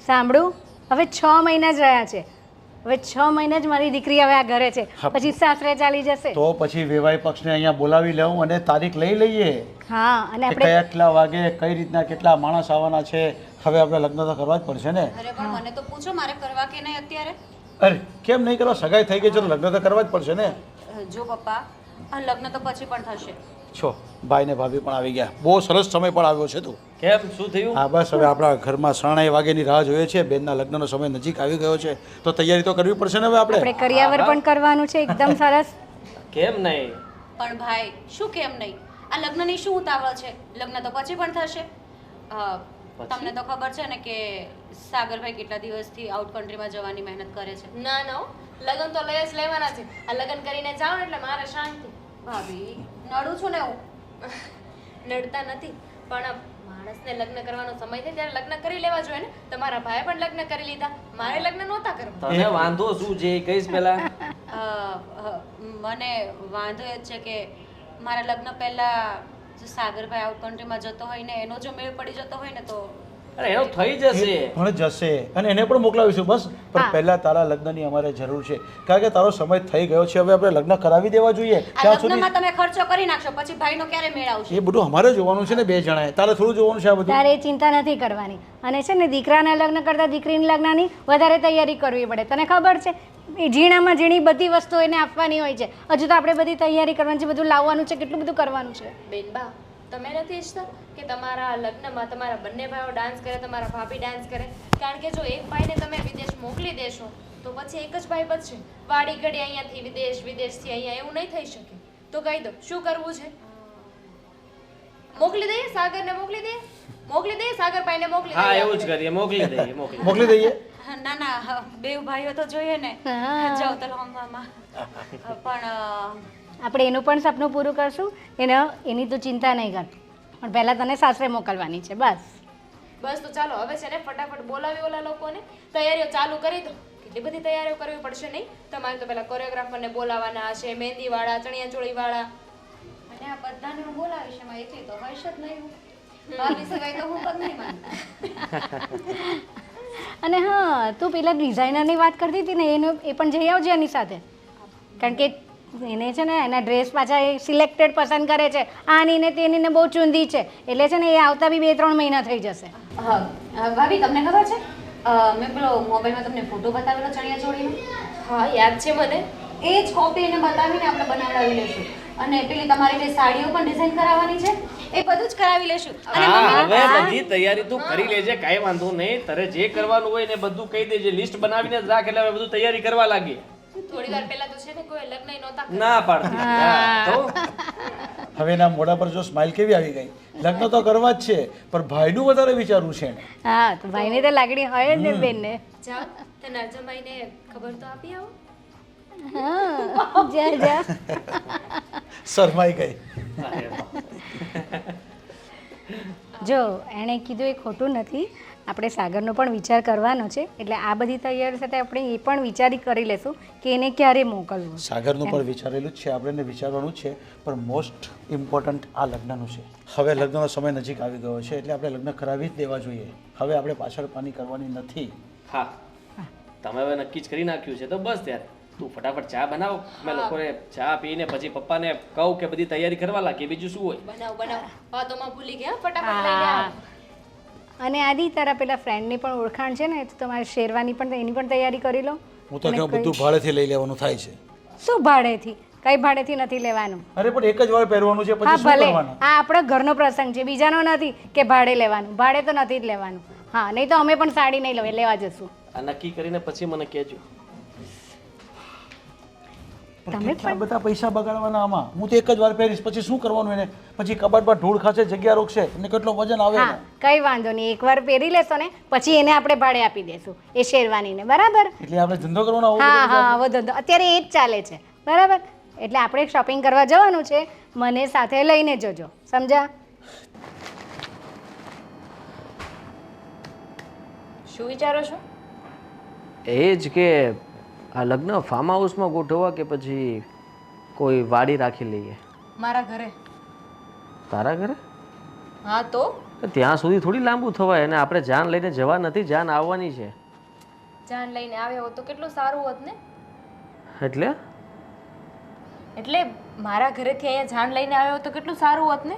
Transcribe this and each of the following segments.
સાંભળું, હવે 6 મહિના જ રહ્યા છે. હવે 6 મહિના જ મારી દીકરી હવે આ ઘરે છે, પછી સાસરે ચાલી જશે. તો પછી વેવાઈ પક્ષને અહીંયા બોલાવી લઉં અને તારીખ લઈ લઈએ. હા, અને કે આપણે કેટલા વાગે કઈ રીતના કેટલા માણસ આવવાના છે. હવે આપણે લગ્ન તો કરવા જ પડશે ને. અરે પણ મને તો પૂછો મારે કરવા કે નહીં અત્યારે? અરે કેમ નહીં કરવા? સગાઈ થઈ ગઈ છે તો લગ્ન તો કરવા જ પડશે ને. જો પપ્પા, આ લગ્ન તો પછી પણ થશે. છો ભાઈ ને ભાભી પણ આવી ગયા. બહુ સરસ સમય પણ આવ્યો છે તું. કેમ શું થયું? હા બસ હવે આપણા ઘરમાં 9:30 વાગ્યાની રાહ જોઈએ છે. બેનના લગ્નનો સમય નજીક આવી ગયો છે તો તૈયારી તો કરવી પડશે ને હવે આપણે. કરિયાવર પણ કરવાનું છે એકદમ સરસ. કેમ નહીં? પણ ભાઈ શું કેમ નહીં? આ લગ્નની શું ઉતાવળ છે? લગ્ન તો પછી પણ થશે. તમને તો ખબર છે ને કે સાગરભાઈ કેટલા દિવસથી આઉટ કન્ટ્રીમાં જવાની મહેનત કરે છે. ના ના હો, લગ્ન તો લઈ જ લેવાના છે. આ લગ્ન કરીને જાઓ ને એટલે મારે શાંતિ. ભાભી નડું છું ને હું. નડતા નથી, પણ માણસને લગ્ન કરવાનો સમય થાય ત્યારે લગ્ન કરી લેવા જોઈએ ને. તમારા ભાઈએ પણ લગ્ન કરી લીધા, મારે લગ્ન નહોતા કરવા. તને વાંધો શું છે એ કહીશ પેલા. મને વાંધો એ જ છે કે મારા લગ્ન પહેલા જો સાગરભાઈ આઉટ કન્ટ્રીમાં જતો હોય ને એનો જો મેળ પડી જતો હોય ને તો અરે એનો થઈ જશે. પણ જશે અને એને પણ મોકલાવીશું બસ. પણ પહેલા તારા લગ્નની અમારે જરૂર છે કારણ કે તારો સમય થઈ ગયો છે. હવે આપણે લગ્ન કરાવી દેવા જોઈએ. આ ત્યાં સુધી લગ્નમાં તમે ખર્ચો કરી નાખશો પછી ભાઈનો ક્યારે મેળ આવશે? એ બધું અમારે જોવાનું છે ને બે જણાએ. તારે થોડું જોવાનું છે આ બધું. તારે ચિંતા નથી કરવાની. અને છે ને દીકરાના લગ્ન કરતાં દીકરીના લગ્નની વધારે તૈયારી કરવી પડે. તને ખબર છે એ ઝીણામાં ઝીણી બધી વસ્તુઓ એને આપવાની હોય છે. હજુ તો આપણે બધી તૈયારી કરવાની છે, બધું લાવવાનું છે, કેટલું બધું કરવાનું છે. બેનબા, તમે નથી ઈચ્છતા કે તમારા લગ્નમાં તમારા બંને ભાઈઓ ડાન્સ કરે, તમારા ભાભી ડાન્સ કરે? કારણ કે જો એક ભાઈને તમે વિદેશ મોકલી દેશો તો પછી એક જ ભાઈ બચશે. વાડી ઘડી અહીંયાથી વિદેશ, વિદેશથી અહીંયા એવું નહીં થઈ શકે. તો કહી દો શું કરવું છે? મોકલી દઈએ સાગરને, મોકલી દઈએ, મોકલી દઈએ સાગરભાઈને, મોકલી હા દઈએ. એવું જ કરીએ, મોકલી દઈએ. મોકલી દઈએ. ના ના બે ભાઈઓ તો જોઈએ ને. જાઓ તો લોંગામાં. પણ આપણે એનું પણ સપનું પૂરું કરશું. એની તો ચિંતા નહીં કર, પણ પહેલાં તને સાસરે મોકલવાની છે બસ. બસ તો ચાલો હવે છે ને ફટાફટ બોલાવી ઓલા લોકોને, તૈયારીઓ ચાલુ કરી દો. કેટલી બધી તૈયારીઓ કરવી પડશે નહીં? તમારે તો પેલા કોરિયોગ્રાફરને બોલાવવાના હશે, મહેંદીવાળા, ચણિયાચોળીવાળા. અને આ બધાને હું બોલાવીશ એમાં એકલી તો હશ જ નહીં હું. ભાભી સિવાય તો હું પગ નહીં માનું. અને હા, તું પેલા ડિઝાઇનરની વાત કરતી હતી ને એ પણ જઈ આવજે એની સાથે. કારણ કે એને છે ને એના ડ્રેસ પાછા એ સિલેક્ટેડ પસંદ કરે છે. આની ને તેની ને બહુ ચૂંધી છે એટલે છે ને એ આવતા બી 2-3 મહિના થઈ જશે. ભાભી તમને ખબર છે મેં પેલો મોબાઈલમાં તમને ફોટો બતાવેલો ચણિયાચોળીનો? હા યાદ છે મને. એ જ કોપી એને બતાવીને આપણે બનાવડાવી લઈશું. અને પેલી તમારી જે સાડીઓ પણ ડિઝાઇન કરાવવાની છે એ બધું જ કરાવી લઈશું. અને હા હવે બધી તૈયારી તું કરી લેજે, કાંઈ વાંધો નહીં. તારે જે કરવાનું હોય ને બધું કહી દેજે, લિસ્ટ બનાવીને જ રાખ એટલે હવે બધું તૈયારી કરવા લાગીએ. થોડી વાર પહેલા તો છે ને કોઈ લગ્ન નહોતા કર્યા. ના પાડતી. હા, તો હવે એના મોઢા પર જો સ્માઇલ કેવી આવી ગઈ. લગ્ન તો કરવા જ છે પણ ભાઈનું વધારે વિચારવું છે એને. હા, તો ભાઈને તો લાગણી હોય જ ને બેનને. જાઓ તે નરજમાઈને ખબર તો આપી આવો. હા, જા જા. શરમાઈ ગઈ. જો એણે કીધું એ ખોટું નથી. આપણે સાગરનો પણ વિચાર કરવાનો છે એટલે આ બધી તૈયારી સાથે આપણે એ પણ વિચારી કરી લેશું કે એને ક્યારે મોકલવું. સાગરનું પણ વિચારેલું જ છે, આપણે એને વિચારવાનું જ છે. પણ મોસ્ટ ઇમ્પોર્ટન્ટ આ લગ્નનું છે. હવે લગ્નનો સમય નજીક આવી ગયો છે એટલે આપણે લગ્ન કરાવી જ દેવા જોઈએ. હવે આપણે પાછળ પાની કરવાની નથી. હા તમે હવે નક્કી જ કરી નાખ્યું છે તો બસ ત્યારે તું ફટાફટ ચા બનાવ. મેં લોકોને ચા પીને પછી પપ્પાને કહું કે બધી તૈયારી કરવા લાગીએ. બીજું શું હોય? બનાવ બનાવ. વાતોમાં ભૂલી ગયા, ફટાફટ લઈને આવો. અને આદિ તારા પેલા ફ્રેન્ડની પણ ઓળખાણ છે ને તો તમારે શેરવાની પણ એની પણ તૈયારી કરી લો. હું તો કહું બધું ભાડેથી લઈ લેવાનું થાય છે. શું ભાડેથી? કઈ ભાડેથી નથી લેવાનું. અરે પણ એક જ વાર પહેરવાનું છે હા પછી શું ભલે, કરવાનું? આ આપણો ઘરનો પ્રસંગ છે, બીજાનો નથી કે ભાડે લેવાનું. ભાડે તો નથી જ લેવાનું. હા, નહીં તો અમે પણ સાડી નહીં લેવા જશું. આ નક્કી કરીને પછી મને કહેજો. પણ કેટલા બધા પૈસા બગાડવાના આમાં. હું તો એક જ વાર પહેરીશ પછી શું કરવાનું એને? પછી કબાટમાં ધૂળ ખાશે, જગ્યા રોકશે અને કેટલો વજન આવે. હા, કઈ વાંધો નહીં. એકવાર પહેરી લેશો ને પછી એને આપણે ભાડે આપી દેશું એ શેરવાનીને. બરાબર? એટલે આપણે ધંધો કરવાનો આવો હા બધો હા, આવો ધંધો અત્યારે એ જ ચાલે છે. બરાબર? એટલે આપણે શોપિંગ કરવા જવાનું છે, મને સાથે લઈને જજો. સમજા? શું વિચારો છો? એ જ કે આ લગ્ન ફાર્મ હાઉસમાં ગોઠવવા કે પછી કોઈ વાડી રાખી લઈએ? મારા ઘરે. તારા ઘરે? હા તો ત્યાં સુધી થોડી લાંબુ થવાય અને આપણે જાન લઈને જવા નથી, જાન આવવાની છે. જાન લઈને આવ્યો હોત તો કેટલું સારું હોત ને. એટલે એટલે મારા ઘરેથી અહીંયા જાન લઈને આવ્યો હોત તો કેટલું સારું હોત ને.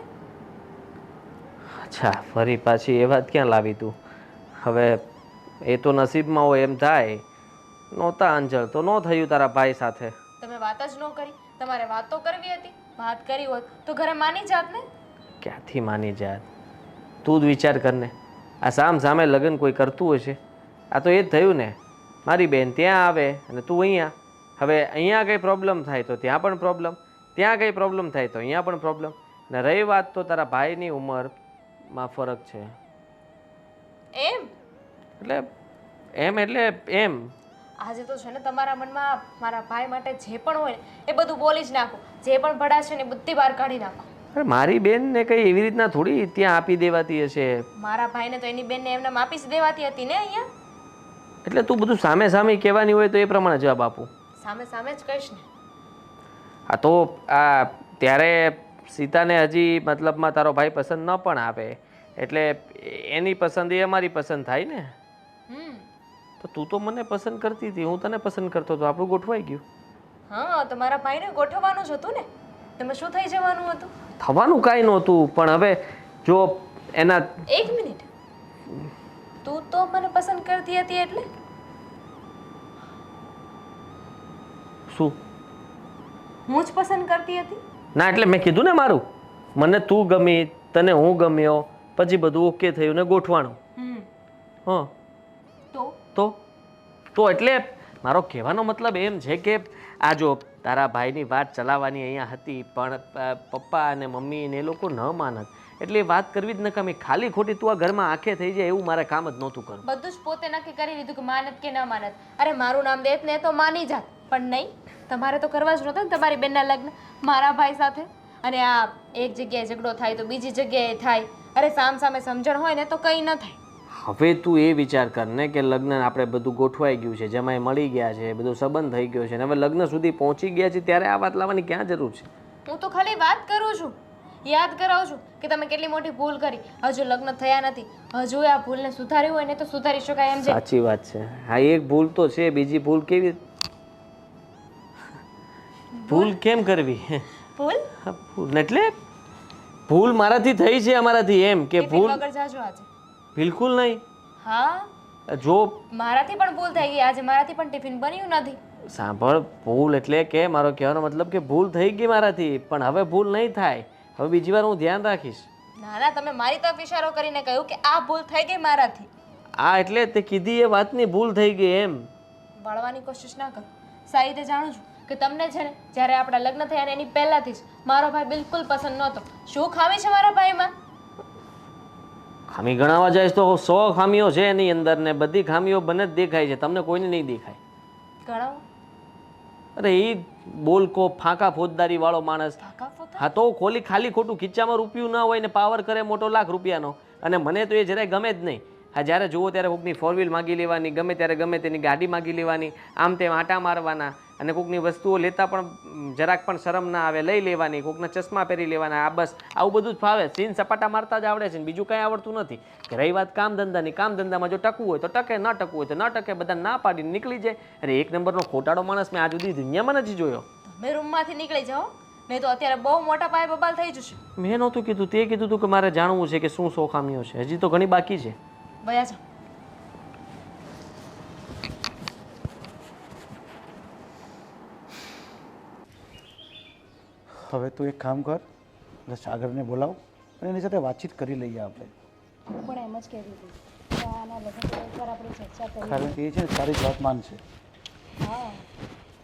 અચ્છા, ફરી પાછી એ વાત ક્યાં લાવી તું? હવે એ તો નસીબમાં હોય એમ થાય. નહોતા અંજળ તો ન થયું તારા ભાઈ સાથે. તમે વાત જ ન કરી. તમારે વાત તો કરવી હતી. વાત કરી હોત તો ઘરે માની જાત ને. ક્યાંથી માની જાત? તું જ વિચાર કરને. આ સામ સામે લગ્ન કોઈ કરતું હશે? આ તો એ જ થયું ને. મારી બેન ત્યાં આવે અને તું અહીંયા. હવે અહીંયા કંઈ પ્રોબ્લેમ થાય તો ત્યાં પણ પ્રોબ્લેમ, ત્યાં કંઈ પ્રોબ્લેમ થાય તો અહીંયા પણ પ્રોબ્લેમ. ને રહી વાત તો તારા ભાઈની ઉંમરમાં ફરક છે. એમ એટલે એમ આજે તો છે ને તમારા મનમાં મારા ભાઈ માટે જે પણ હોય ને એ બધું બોલી જ નાખો. જે પણ ભડાશ છે ને એ બધી બહાર કાઢી નાખો. અરે મારી બેનને કંઈ એવી રીતના થોડી ત્યાં આપી દેવાતી હશે. મારા ભાઈને તો એની બેનને એમને આપી જ દેવાતી હતી ને અહીંયા. એટલે તું બધું સામે સામે કહેવાની હોય તો એ પ્રમાણે જવાબ આપું. સામે સામે જ કહીશ ને. હા તો આ ત્યારે સીતાને હજી મતલબમાં તારો ભાઈ પસંદ ન પણ આવે એટલે એની પસંદ એ અમારી પસંદ થાય ને. તો તું તો મને પસંદ કરતી હતી, હું તને પસંદ કરતો હતો, આપણું ગોઠવાઈ ગયું. હા તો મારા ભાઈને ગોઠવવાનું જ હતું ને. તમે શું થઈ જવાનું હતું? થવાનું કાંઈ નહોતું, પણ હવે જો એના એક મિનિટ, તું તો મને પસંદ કરતી હતી એટલે શું? હું જ પસંદ કરતી હતી? ના એટલે મેં કીધું ને મારું, મને તું ગમી, તને હું ગમ્યો, પછી બધું ઓકે થયું ને ગોઠવાણું. હા તો એટલે મારો કહેવાનો મતલબ એમ છે કે આ જો તારા ભાઈની વાત ચલાવવાની અહીંયા હતી પણ પપ્પા અને મમ્મી ને એ લોકો ન માનત એટલે એ વાત કરવી જ નકામી. ખાલી ખોટી તું આ ઘરમાં આંખે થઈ જાય એવું મારે કામ જ નહોતું કરવું. બધું જ પોતે નક્કી કરી લીધું કે માનત કે ન માનત. અરે મારું નામ દેત ને તો માની જાત, પણ નહીં, તમારે તો કરવા જ નહોતા ને તમારી બેનના લગ્ન મારા ભાઈ સાથે. અને આ એક જગ્યાએ ઝઘડો થાય તો બીજી જગ્યાએ થાય. અરે સામ સામે સમજણ હોય ને તો કંઈ ન થાય. હવે તું એ વિચાર કર ને કે લગ્ન આપણે બધું ગોઠવાઈ ગયું છે, જમાઈ મળી ગયા છે, બધું સંબંધ થઈ ગયો છે ને હવે લગ્ન સુધી પહોંચી ગયા છે ત્યારે આ વાત લાવવાની ક્યાં જરૂર છે? હું તો ખાલી વાત કરું છું, યાદ કરાવું છું કે તમે કેટલી મોટી ભૂલ કરી. હજુ લગ્ન થયા નથી, હજુ આ ભૂલને સુધાર્યું હોય ને તો સુધારી શકાય એમ છે. સાચી વાત છે. હા એક ભૂલ તો છે, બીજી ભૂલ કેવી? ભૂલ કેમ કરવી? ભૂલ એટલે ભૂલ મારાથી થઈ છે, અમારાથી એમ કે ભૂલ વગર જાજો આજે. બિલકુલ નહીં. હા જો મારાથી પણ ભૂલ થઈ ગઈ આજે. મારાથી પણ ટિફિન બન્યું નથી. સાંભળ, ભૂલ એટલે કે મારો કહેવાનો મતલબ કે ભૂલ થઈ ગઈ મારાથી, પણ હવે ભૂલ નહીં થાય. હવે બીજી વાર હું ધ્યાન રાખીશ. ના ના, તમે મારી તરફ ઇશારો કરીને કહ્યું કે આ ભૂલ થઈ ગઈ મારાથી. આ એટલે તે કીધી એ વાતની ભૂલ થઈ ગઈ એમ. વળવાની કોશિશ ના કરો. સારી રીતે જાણું છું કે તમને છે ને જ્યારે આપણા લગ્ન થયા ને એની પહેલાથી જ મારો ભાઈ બિલકુલ પસંદ નહોતો. શું ખામી છે મારા ભાઈમાં? ખામી ગણાવવા જાય તો 100 ખામીઓ છે એની અંદર ને બધી ખામીઓ બને જ દેખાય છે, તમને કોઈને નહીં દેખાય. ગણાવો. અરે એ બોલકો ફાંકા ફોજદારી વાળો માણસ. હા તો ખાલી ખોટું ખીચામાં રૂપિયું ના હોય ને પાવર કરે મોટો લાખ રૂપિયાનો. અને મને તો એ જરાય ગમે જ નહીં. હા જ્યારે જુઓ ત્યારે કોઈકની 4 વ્હીલ માગી લેવાની, ગમે ત્યારે ગમે તેની ગાડી માગી લેવાની, આમ તેમ આટા મારવાના, અને કોઈકની વસ્તુઓ લેતા પણ જરાક પણ શરમ ના આવે લઈ લેવાની, કોઈકના ચશ્મા પહેરી લેવાના. આ બસ આવું બધું જ ફાવે. સીન સપાટા મારતા જ આવડે છે ને બીજું કાંઈ આવડતું નથી. કે રહી વાત કામ ધંધાની, કામ ધંધામાં જો ટકવું હોય તો ટકે, ન ટકવું હોય તો ન ટકે, બધા ના પાડીને નીકળી જાય. અરે એક નંબરનો ખોટાડો માણસ મેં આજ સુધી દુનિયામાં નથી જોયો. તમે રૂમમાંથી નીકળી જાઓ, નહીં તો અત્યારે બહુ મોટા પાયે બબાલ થઈ જશે. મેં નહોતું કીધું, તે કીધું હતું કે મારે જાણવું છે કે શું ખામીઓ છે. હજી તો ઘણી બાકી છે. ભયા છો. હવે તું એક કામ કર, સાગરને બોલાવ અને એની સાથે વાતચીત કરી લઈએ આપણે. હું પણ એમ જ કહેતી હતી કે આના લગ્ન પર એકવાર આપણે ચર્ચા કરીએ. કારણ કે એ છે ને તારી જ વાત માનશે. હા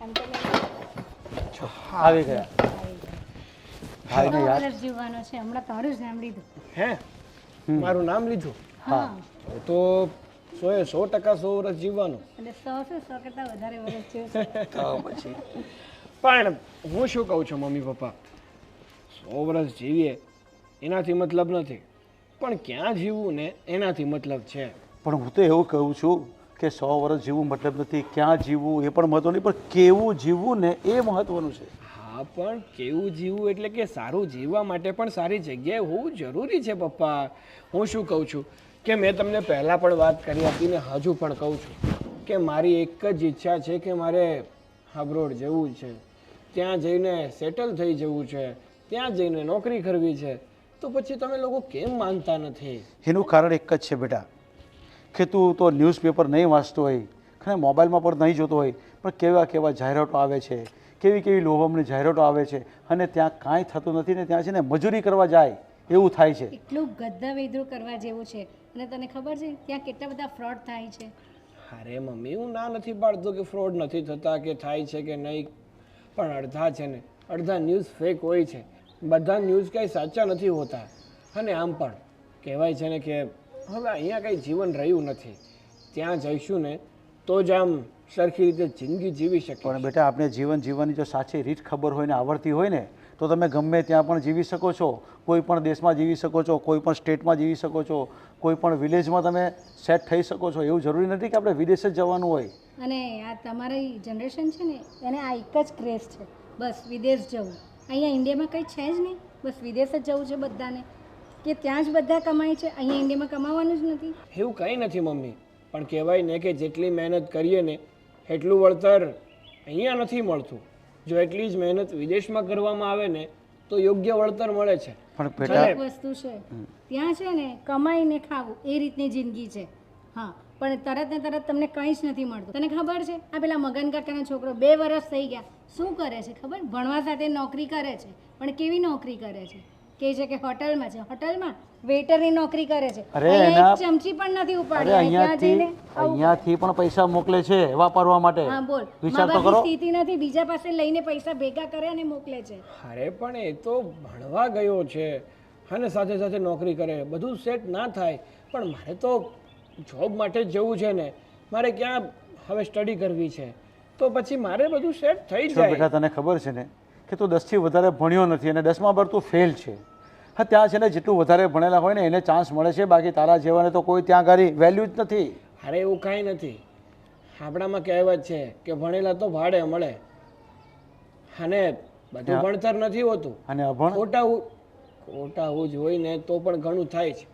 એમ તો આવી ગયા. ભાઈને યાદ વર્ષ જીવવાનો છે, હમણાં તારું જ નામ લીધું. હે મારું નામ લીધું? હા તો 100% 100 વર્ષ જીવવાનું. એટલે 100 કરતાં વધારે વર્ષ છે. તો પછી પણ હું શું કહું છું મમ્મી પપ્પા, 100 વર્ષ જીવીએ એનાથી મતલબ નથી, પણ ક્યાં જીવવું ને એનાથી મતલબ છે. પણ હું તો એવું કહું છું કે 100 વર્ષ જીવવું મતલબ નથી, ક્યાં જીવવું એ પણ મહત્વ નહીં, પણ કેવું જીવવું ને એ મહત્વનું છે. હા પણ કેવું જીવવું એટલે કે સારું જીવવા માટે પણ સારી જગ્યાએ હોવું જરૂરી છે પપ્પા. હું શું કહું છું કે મેં તમને પહેલાં પણ વાત કરી હતી ને હજુ પણ કહું છું કે મારી એક જ ઈચ્છા છે કે મારે અબ્રોડ જવું છે, ત્યાં જઈને સેટલ થઈ જવું છે, ત્યાં જઈને નોકરી કરવી છે. તો પછી તમે લોકો કેમ માનતા નથી? એનું કારણ એક જ છે બેટા, કે તું તો ન્યૂઝપેપર નહીં વાંચતો હોય અને મોબાઈલમાં પણ નહીં જોતો હોય, પણ કેવા કેવા જાહેરાતો આવે છે, કેવી કેવી લોભામણી જાહેરાતો આવે છે, અને ત્યાં કાંઈ થતું નથી ને ત્યાં છે ને મજૂરી કરવા જાય એવું થાય છે. એટલું ગધા વેધરું કરવા જેવું છે. અને તને ખબર છે ત્યાં કેટલા બધા ફ્રોડ થાય છે. અરે મમ્મી, હું ના નથી પાડતો કે ફ્રોડ નથી થતા કે થાય છે કે નહીં, પણ અડધા છે ને અડધા ન્યૂઝ ફેક હોય છે. બધા ન્યૂઝ કાંઈ સાચા નથી હોતા. અને આમ પણ કહેવાય છે ને કે હવે અહીંયા કંઈ જીવન રહ્યું નથી. ત્યાં જઈશું ને તો જ આમ સરખી રીતે જિંદગી જીવી શકીએ. પણ બેટા આપણે જીવન જીવવાની જો સાચી રીત ખબર હોય ને આવડતી હોય ને તો તમે ગમે ત્યાં પણ જીવી શકો છો. કોઈ પણ દેશમાં જીવી શકો છો, કોઈ પણ સ્ટેટમાં જીવી શકો છો, કોઈ પણ વિલેજમાં તમે સેટ થઈ શકો છો. એવું જરૂરી નથી કે આપણે વિદેશ જ જવાનું હોય. અને આ તમારી જનરેશન છે ને એને આ એક જ ક્રેઝ છે, બસ વિદેશ જવું. અહીંયા ઇન્ડિયામાં કંઈ છે જ નહીં, બસ વિદેશ જ જવું છે બધાને, કે ત્યાં જ બધા કમાય છે, અહીંયા ઇન્ડિયામાં કમાવાનું જ નથી. એવું કંઈ નથી મમ્મી, પણ કહેવાય ને કે જેટલી મહેનત કરીએ ને એટલું વળતર અહીંયા નથી મળતું. જો એટલી જ મહેનત વિદેશમાં કરવામાં આવે ને તો યોગ્ય વળતર મળે છે. પણ બેટા એક વસ્તુ છે ત્યાં છે ને કમાઈને ખાવું એ રીતની જિંદગી છે. હા, પણ તરત ને તરત તમને કંઈ જ નથી મળતું. તને ખબર છે આ પેલા મગન કાકાનો છોકરો 2 વર્ષ થઈ ગયા, શું કરે છે ખબર? ભણવા સાથે નોકરી કરે છે, પણ કેવી નોકરી કરે છે? કહે છે કે હોટલમાં છે, હોટલમાં વેટરની નોકરી કરે છે. અરે અહીંયા એક એના- ચમચી પણ નથી અરે ઉપાડી. ત્યાં અહીંયાથી જઈને આવું- અહીંયાથી પણ પૈસા મોકલે છે વાપરવા માટે. હા બોલ, વિચાર તો મા-બાપની કરો. સ્થિતિ નથી, બીજા પાસે લઈને પૈસા ભેગા કરે અને મોકલે છે. અરે પણ એ તો ભણવા ગયો છે અને સાથે સાથે નોકરી કરે, બધું સેટ ના થાય. પણ મારે તો જોબ માટે જ જવું છે ને, મારે ક્યાં હવે સ્ટડી કરવી છે, તો પછી મારે બધું સેટ થઈ જો જાય. બેટા તને ખબર છે ને કે તું 10થી વધારે ભણ્યો નથી અને 10મા પર તું ફેલ છે. હા, ત્યાં છે ને જેટલું વધારે ભણેલા હોય ને એને ચાન્સ મળે છે, બાકી તારા જેવાને તો કોઈ ત્યાં આગળ વેલ્યુ જ નથી. અરે એવું કાંઈ નથી. આપણામાં કહેવત છે કે ભણેલા તો ભાડે મળે, અને બધું ભણતર નથી હોતું. અને અભણ ખોટા જ હોય ને તો પણ ઘણું થાય છે.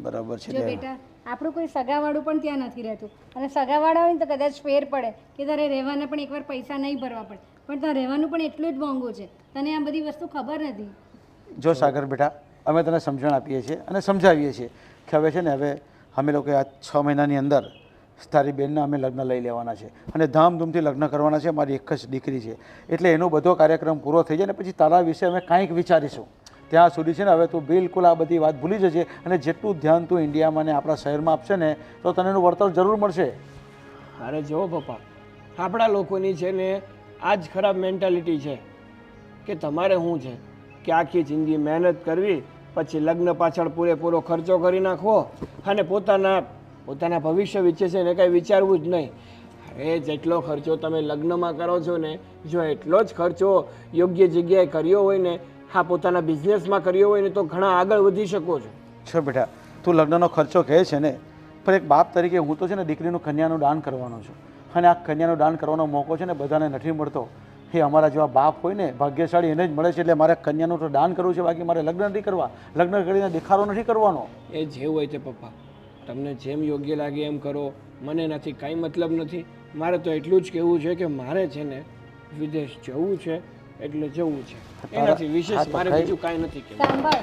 બરાબર છે. જો બેટા આપણું કોઈ સગાવાળું પણ ત્યાં નથી રહેતું, અને સગાવાળા હોય ને તો કદાચ ફેર પડે કે તારે રહેવાના પણ એકવાર પૈસા નહીં ભરવા પડે, પણ ત્યાં રહેવાનું પણ એટલું જ મોંઘું છે. તને આ બધી વસ્તુ ખબર નથી. જો સાગર બેટા, અમે તને સમજણ આપીએ છીએ અને સમજાવીએ છીએ કે હવે છે ને હવે અમે લોકો આ 6 મહિનાની અંદર તારી બેનના અમે લગ્ન લઈ લેવાના છે અને ધામધૂમથી લગ્ન કરવાના છે. મારી એક જ દીકરી છે, એટલે એનો બધો કાર્યક્રમ પૂરો થઈ જાય ને પછી તારા વિશે અમે કાંઈક વિચારીશું. ત્યાં સુધી છે ને હવે તું બિલકુલ આ બધી વાત ભૂલી જજે, અને જેટલું ધ્યાન તું ઇન્ડિયામાં ને આપણા શહેરમાં આપશે ને તો તને એનું વળતર જરૂર મળશે. અરે જો પપ્પા, આપણા લોકોની છે ને આ જ ખરાબ મેન્ટાલિટી છે કે તમારે શું છે કે આખી જિંદગી મહેનત કરવી, પછી લગ્ન પાછળ પૂરેપૂરો ખર્ચો કરી નાખવો અને પોતાના ભવિષ્ય વિશે છે ને કંઈ વિચારવું જ નહીં. અરે જેટલો ખર્ચો તમે લગ્નમાં કરો છો ને, જો એટલો જ ખર્ચો યોગ્ય જગ્યાએ કર્યો હોય ને, હા પોતાના બિઝનેસમાં કર્યો હોય ને, તો ઘણા આગળ વધી શકો છો. છો બેટા, તું લગ્નનો ખર્ચો કહે છે ને, પણ એક બાપ તરીકે હું તો છે ને દીકરીનું કન્યાનું દાન કરવાનો છું, અને આ કન્યાનું દાન કરવાનો મોકો છે ને બધાને નથી મળતો. એ અમારા જેવા બાપ હોય ને ભાગ્યશાળી એને જ મળે છે. એટલે મારે કન્યાનું તો દાન કરવું છે, બાકી મારે લગ્ન નથી કરવા, લગ્ન કરીને દેખાડો નથી કરવાનો. એ જે હોય તે પપ્પા, તમને જેમ યોગ્ય લાગે એમ કરો, મને એનાથી કાંઈ મતલબ નથી. મારે તો એટલું જ કહેવું છે કે મારે છે ને વિદેશ જવું છે એટલે જવું છે, એનાથી વિશેષ મારે બીજું કાંઈ નથી કહેવું. સાંભળ,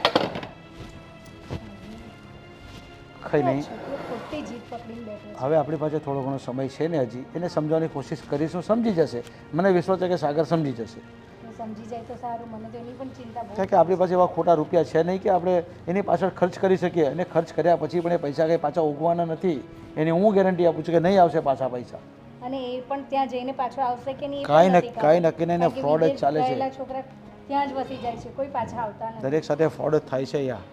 કંઈ નહીં, છોકરો ખોટી જીદ પકડીને બેઠો છે. હવે આપણી પાસે થોડો ઘણો સમય છે ને હજી, એને સમજાવવાની કોશિશ કરીશું, સમજી જશે. મને વિશ્વાસ છે કે સાગર સમજી જશે. એ સમજી જાય તો સારું, મને તો એની પણ ચિંતા બહુ કારણ કે આપણી પાસે એવા ખોટા રૂપિયા છે નહીં કે આપણે એની પાછળ ખર્ચ કરી શકીએ, અને ખર્ચ કર્યા પછી પણ એ પૈસા કંઈ પાછા ઉગવાના નથી. એની હું ગેરંટી આપું છું કે નહીં આવશે પાછા પૈસા. અને એ પણ ત્યાં જઈને પાછો આવશે કે નહીં એ કાંઈ પણ નથી નક્કી- કાંઈ ખબર. નક્કી નહીં, એને કારણ કે fraud જ વિદેશ ચાલે છે. ગયેલા છોકરા ત્યાં જ વસી જાય છે, કોઈ પાછા આવતા નથી. દરેક સાથે ફ્રોડ જ થાય છે યાર.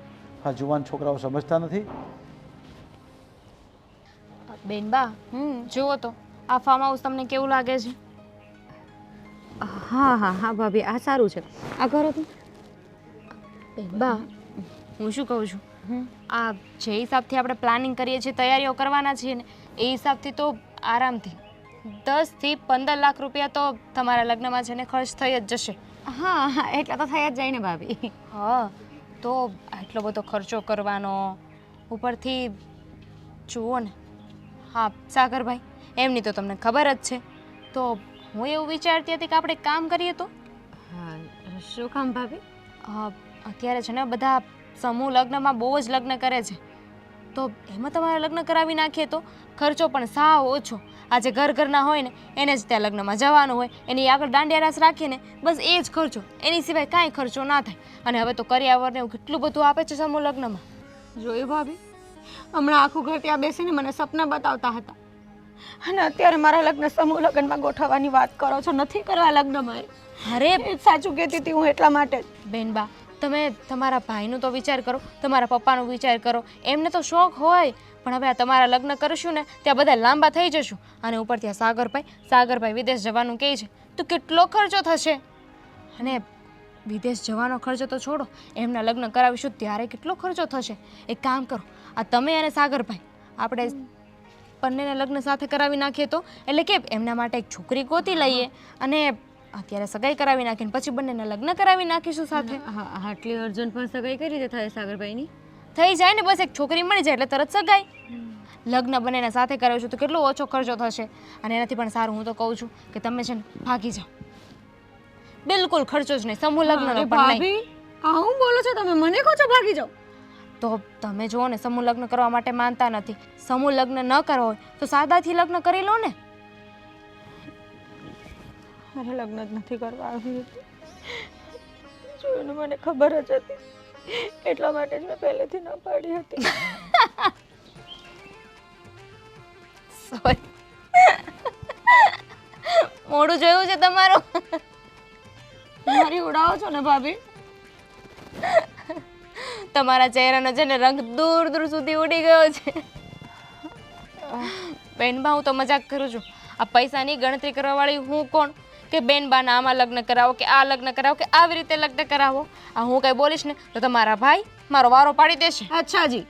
આ જુવાન છોકરાઓ સમજતા નથી. બેનબા જુઓ તો આ ફાર્મ હાઉસ તમને કેવું લાગે છે? હા હા હા ભાભી, આ સારું છે. આ કરો તું. બેનબા હું શું કહું છું, આ જે હિસાબથી આપણે પ્લાનિંગ કરીએ છીએ, તૈયારીઓ કરવાના છીએ ને, એ હિસાબથી તો આરામથી 10 થી 15 લાખ રૂપિયા તો તમારા લગ્નમાં છે ને ખર્ચ થઈ જ જશે. હા હા એટલે તો થઈ જ જાય ને ભાભી. હા તો આટલો બધો ખર્ચો કરવાનો ઉપરથી જુઓ ને હા સાગરભાઈ એમની તો તમને ખબર જ છે તો હું એવું વિચારતી હતી કે આપણે એક કામ કરીએ તો હા શું કામ ભાભી? અત્યારે છે ને બધા સમૂહ લગ્નમાં બહુ જ લગ્ન કરે છે તો એમાં તમારે લગ્ન કરાવી નાખીએ તો ખર્ચો પણ સાવ ઓછો આજે ઘરના હોય ને એને જ ત્યાં લગ્નમાં જવાનું હોય એની આગળ દાંડિયા રાસ રાખીએ ને બસ એ જ ખર્ચો એની સિવાય કાંઈ ખર્ચો ના થાય અને હવે તો કરિયાવરને એવું કેટલું બધું આપે છે સમૂહ લગ્નમાં જોયું ભાભી, હમણાં આખું ઘર ત્યાં બેસીને મને સપના બતાવતા હતા અને અત્યારે મારા લગ્ન સમૂહ લગ્નમાં ગોઠવવાની વાત કરો છો. નથી કરવા લગ્ન મારે. અરે એ જ સાચું કહેતી હતી હું એટલા માટે જ. બેનબા તમે તમારા ભાઈનું તો વિચાર કરો તમારા પપ્પાનો વિચાર કરો એમને તો શોખ હોય પણ હવે આ તમારા લગ્ન કરીશું ને ત્યાં બધા લાંબા થઈ જશું અને ઉપર ત્યાં સાગરભાઈ વિદેશ જવાનું કહે છે તો કેટલો ખર્ચો થશે અને વિદેશ જવાનો ખર્ચો તો છોડો એમના લગ્ન કરાવીશું ત્યારે કેટલો ખર્ચો થશે. એક કામ કરો આ તમે અને સાગરભાઈ આપણે બંનેના લગ્ન સાથે કરાવી નાખીએ તો એટલે કે એમના માટે એક છોકરી ગોતી લઈએ અને અત્યારે સગાઈ કરાવી નાખીને પછી બંનેના લગ્ન કરાવી નાખીશું સાથે. આટલી અર્જન્ટમાં સગાઈ કઈ રીતે થાય સાગરભાઈની? થઈ જાય ને બસ એક છોકરી મળી જાય એટલે તરત સગાઈ. લગ્ન બંનેના સાથે કરાવીશું તો કેટલો ઓછો ખર્ચો થશે અને એનાથી પણ સારું હું તો કહું છું કે તમે છે ને ભાગી જાઓ. બિલકુલ ખર્ચો જ નહીં સમૂહ લગ્નનો પણ નહીં. આ હું બોલો છો તમે? મને કહો છો ભાગી જાઓ? તો તમે જુઓ ને સમૂહ લગ્ન કરવા માટે માનતા નથી. સમૂહ લગ્ન ન કરવા હોય તો સાદાથી લગ્ન કરી લો ને. મારે લગ્ન જ નથી કરવા આવી જોયું મને ખબર જ હતી એટલા માટે જ મેં પહેલેથી ના પાડી હતી. સોરી મોઢું જોયું છે તમારું. મારી ઉડાવો છો ને ભાભી? તમારા ચહેરાનો છે ને રંગ દૂર દૂર સુધી ઉડી ગયો છે. બેનબા હું તો મજાક કરું છું. આ પૈસાની ગણતરી કરવા વાળી હું કોણ કે બેનબાના આમાં લગ્ન કરાવો કે આ લગ્ન કરાવો કે આવી રીતે લગ્ન કરાવો. આ હું કઈ બોલીશ ને તો તમારા ભાઈ મારો વારો પાડી દેશે. અચ્છા જી,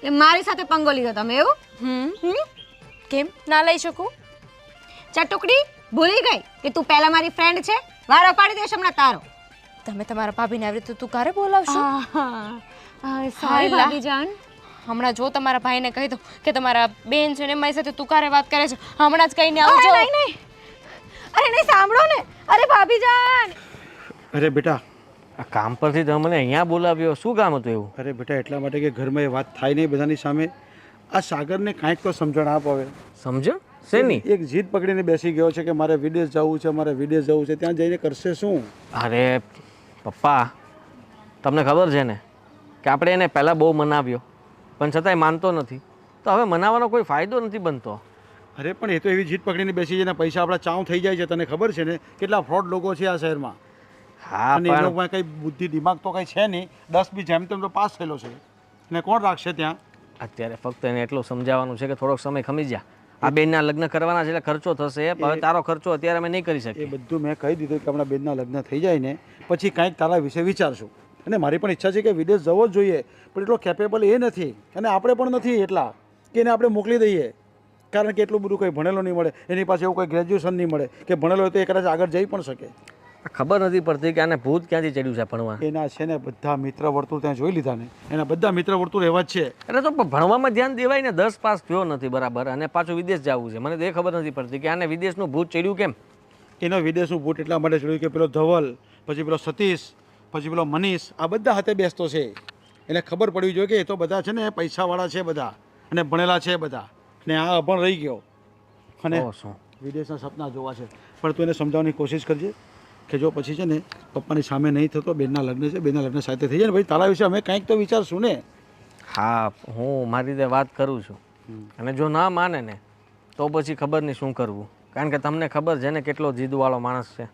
એ મારી સાથે પંગો લીધો તમે એવું? કેમ ના લઈ શકું? ચટુકડી ભૂલી ગઈ કે તું પહેલા મારી ફ્રેન્ડ છે? વારો પાડી દેશ હમણાં તારો. તમે તમારા ભાભીને આવી રીતે તું ક્યારે બોલાવશો? સોરી ભાભી જાન. હમણાં જો તમારા ભાઈને કહી દો કે તમારા બેન છે ને મારી સાથે તું ક્યારે વાત કરે છે હમણાં જ કહીને આવજો. નહીં અરે નહીં સાંભળો ને. અરે ભાભી જાન. અરે બેટા, આ કામ પરથી તમે મને અહીંયા બોલાવ્યો, શું કામ હતું એવું? અરે બેટા એટલા માટે કે ઘરમાં એ વાત થાય નહીં બધાની સામે. આ સાગરને કાંઈક તો સમજણ આપ હવે. સમજો શેની? એક જીદ પકડીને બેસી ગયો છે કે મારે વિદેશ જવું છે, મારે વિદેશ જવું છે. ત્યાં જઈને કરશે શું? અરે પપ્પા, તમને ખબર છે ને કે આપણે એને પહેલાં બહુ મનાવ્યો પણ છતાંય માનતો નથી તો હવે મનાવવાનો કોઈ ફાયદો નથી બનતો. અરે પણ એ તો એવી જીદ પકડીને બેસી છે ને પૈસા આપણા ચાઉ થઈ જાય છે. તને ખબર છે ને કેટલા ફ્રોડ લોકો છે આ શહેરમાં. હા અને એ પણ લોકોમાં કંઈ બુદ્ધિ દિમાગ તો કંઈ છે નહીં. 10 બી જેમ તેમ તો પાસ થયેલો છે અને કોણ રાખશે ત્યાં? અત્યારે ફક્ત એને એટલું સમજાવવાનું છે કે થોડોક સમય ખમી જા. આ બેનના લગ્ન કરવાના છે એટલે ખર્ચો થશે. હવે તારો ખર્ચો અત્યારે અમે નહીં કરી એ શકીએ. બધું મેં કહી દીધું કે હમણાં બેનના લગ્ન થઈ જાય ને પછી કાંઈક તારા વિશે વિચારશું. અને મારી પણ ઈચ્છા છે કે વિદેશ જવો જ જોઈએ પણ એટલો કેપેબલ એ નથી અને આપણે પણ નથી એટલા કે એને આપણે મોકલી દઈએ. કારણ કે એટલું બધું કંઈ ભણેલો નહીં મળે, એની પાસે એવું કોઈ ગ્રેજ્યુએશન નહીં મળે કે ભણેલો હોય તો એ કદાચ આગળ જઈ પણ શકે. ખબર નથી પડતી કે આને ભૂત ક્યાંથી ચડ્યું છે ભણવા. એના છે ને બધા મિત્ર વર્તુળ ત્યાં જોઈ લીધા ને એના બધા મિત્ર વર્તુળ એવા જ છે. એટલે તો ભણવામાં ધ્યાન દેવાય ને 10 પાસ થયો નથી બરાબર અને પાછું વિદેશ જવું છે. મને તો એ ખબર નથી પડતી કે આને વિદેશનું ભૂત ચડ્યું કેમ. એનો વિદેશનું ભૂત એટલા માટે જોયું કે પેલો ધવલ, પછી પેલો સતીશ, પછી પેલો મનીષ આ બધા હાથે બેસતો છે. એને ખબર પડવી જોઈએ કે એ તો બધા છે ને પૈસાવાળા છે બધા અને ભણેલા છે બધા ને આ અભણ રહી ગયો અને શું વિદેશના સપના જોવા છે. પણ તું એને સમજાવવાની કોશિશ કરજે કે જો પછી છે ને પપ્પાની સામે નહીં થતો, બેનના લગ્ન છે, બેનના લગ્ન સાથે થઈ જાય ને ભાઈ તારા વિશે અમે કંઈક તો વિચારશું ને. હા હું મારી રીતે વાત કરું છું અને જો ના માને ને તો પછી ખબર નહીં શું કરવું. કારણ કે તમને ખબર છે ને કેટલો જીદવાળો માણસ છે.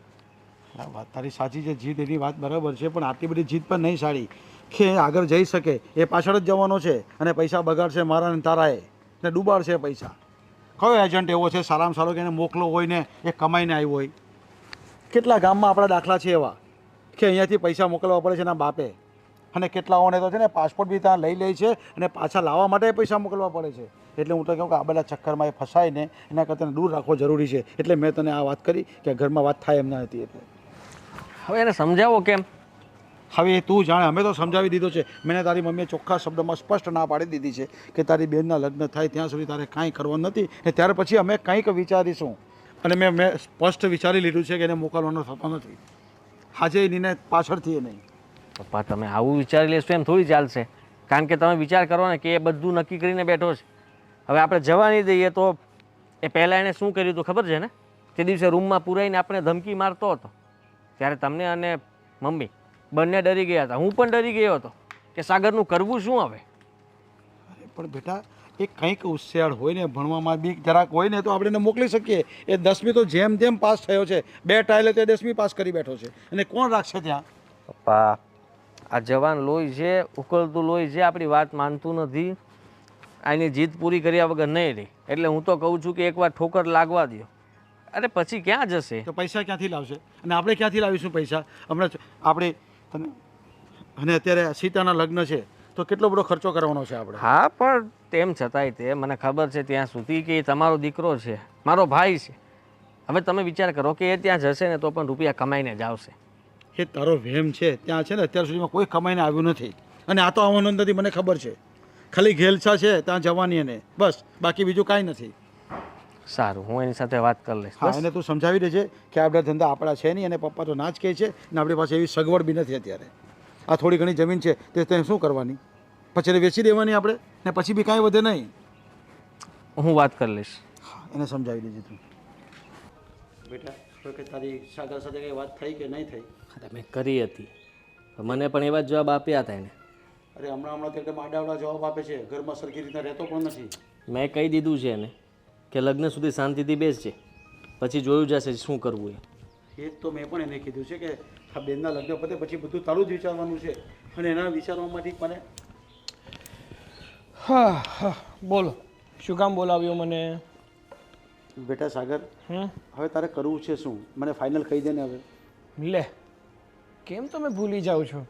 હા વાત તારી સાચી છે, જીદ એની વાત બરાબર છે પણ આટલી બધી જીદ પણ નહીં સારી કે આગળ જઈ શકે. એ પાછળ જ જવાનો છે અને પૈસા બગાડશે મારા ને તારાએ ને ડૂબાડશે પૈસા. કયો એજન્ટ એવો છે સારામાં સારો કે એને મોકલો હોય ને એ કમાઈને આવ્યો હોય? કેટલા ગામમાં આપણા દાખલા છે એવા કે અહીંયાથી પૈસા મોકલવા પડે છે એના બાપે અને કેટલાઓને તો છે ને પાસપોર્ટ બી ત્યાં લઈ લે છે અને પાછા લાવવા માટે પૈસા મોકલવા પડે છે. એટલે હું તો કહું કે આ બધા ચક્કરમાં એ ફસાય ને એના કરતાં દૂર રાખવો જરૂરી છે. એટલે મેં તને આ વાત કરી કે ઘરમાં વાત થાય એમ ના હતી એટલે. હવે એને સમજાવો કેમ? હવે એ તું જાણે, અમે તો સમજાવી દીધો છે. મેં તારી મમ્મીએ ચોખ્ખા શબ્દમાં સ્પષ્ટ ના પાડી દીધી છે કે તારી બેનના લગ્ન થાય ત્યાં સુધી તારે કાંઈ કરવાનું નથી, ને ત્યાર પછી અમે કંઈક વિચારીશું. અને મેં સ્પષ્ટ વિચારી લીધું છે કે એને મોકલવાનો થતો નથી. આજે એની પાછળથી એ નહીં. પપ્પા તમે આવું વિચારી લેશો એમ થોડી ચાલશે. કારણ કે તમે વિચાર કરો ને કે એ બધું નક્કી કરીને બેઠો છે. હવે આપણે જવા નહીં દઈએ તો એ પહેલાં એણે શું કર્યું હતું ખબર છે ને? તે દિવસે રૂમમાં પુરાઈને આપણે ધમકી મારતો હતો ત્યારે તમને અને મમ્મી બંને ડરી ગયા હતા. હું પણ ડરી ગયો હતો કે સાગરનું કરવું શું હવે. અરે પણ બેટા, એ કંઈક હોશિયાર હોય ને, ભણવામાં બી જરાક હોય ને તો આપણે એને મોકલી શકીએ. એ 10મી તો જેમ તેમ પાસ થયો છે, 2 ટ્રાયલે તે 10મી પાસ કરી બેઠો છે, અને કોણ રાખશે ત્યાં? પપ્પા આ જવાન લોહી છે, ઉકળતું લોહી છે, આપણી વાત માનતું નથી. આની જીત પૂરી કર્યા વગર નહીં રહી. એટલે હું તો કહું છું કે એકવાર ઠોકર લાગવા દો. અરે પછી ક્યાં જશે? તો પૈસા ક્યાંથી લાવશે? અને આપણે ક્યાંથી લાવીશું પૈસા? હમણાં આપણે અને અત્યારે સીતાના લગ્ન છે તો કેટલો બધો ખર્ચો કરવાનો છે આપણે. હા પણ તેમ છતાંય તે મને ખબર છે ત્યાં સુધી કે એ તમારો દીકરો છે, મારો ભાઈ છે. હવે તમે વિચાર કરો કે એ ત્યાં જશે ને તો પણ રૂપિયા કમાઈને જ આવશે. એ તારો વહેમ છે. ત્યાં છે ને અત્યાર સુધીમાં કોઈ કમાઈને આવ્યું નથી, અને આ તો આવવાનો નથી, મને ખબર છે. ખાલી ઘેલછા છે ત્યાં જવાની, એને બસ, બાકી બીજું કાંઈ નથી. સારું, હું એની સાથે વાત કરી લઈશ. હા, એને તું સમજાવી દેજે કે આ બધા ધંધા આપણા છે નહીં, અને પપ્પા તો ના જ કહે છે, ને આપણી પાસે એવી સગવડ બી નથી અત્યારે. આ થોડી ઘણી જમીન છે તે તેને શું કરવાની? પછી એને વેચી દેવાની આપણે, ને પછી બી કાંઈ વધે નહીં. હું વાત કરી લઈશ. હા, એને સમજાવી દેજે તું. બેટા, કે તારી સાગર સાથે કંઈ વાત થઈ કે નહીં થઈ? અરે મેં કરી હતી, મને પણ એવા જ જવાબ આપ્યા હતા એને. અરે હમણાં તો એકદમ આડાવડા જવાબ આપે છે, ઘરમાં સરખી રીતના રહેતો પણ નથી. મેં કહી દીધું છે એને કે લગ્ન સુધી શાંતિથી બેસજે, પછી જોયું જશે શું કરવું એ. એ જ તો મેં પણ એને કીધું છે કે આ બેનના લગ્ન પતે પછી બધું તારું જ વિચારવાનું છે, અને એના વિચારવામાંથી મને હા હા, બોલો શું કામ બોલાવ્યો મને? બેટા સાગર, હવે તારે કરવું છે શું? મને ફાઇનલ કહી દે ને હવે. લે, કેમ તમે ભૂલી જાઓ છો?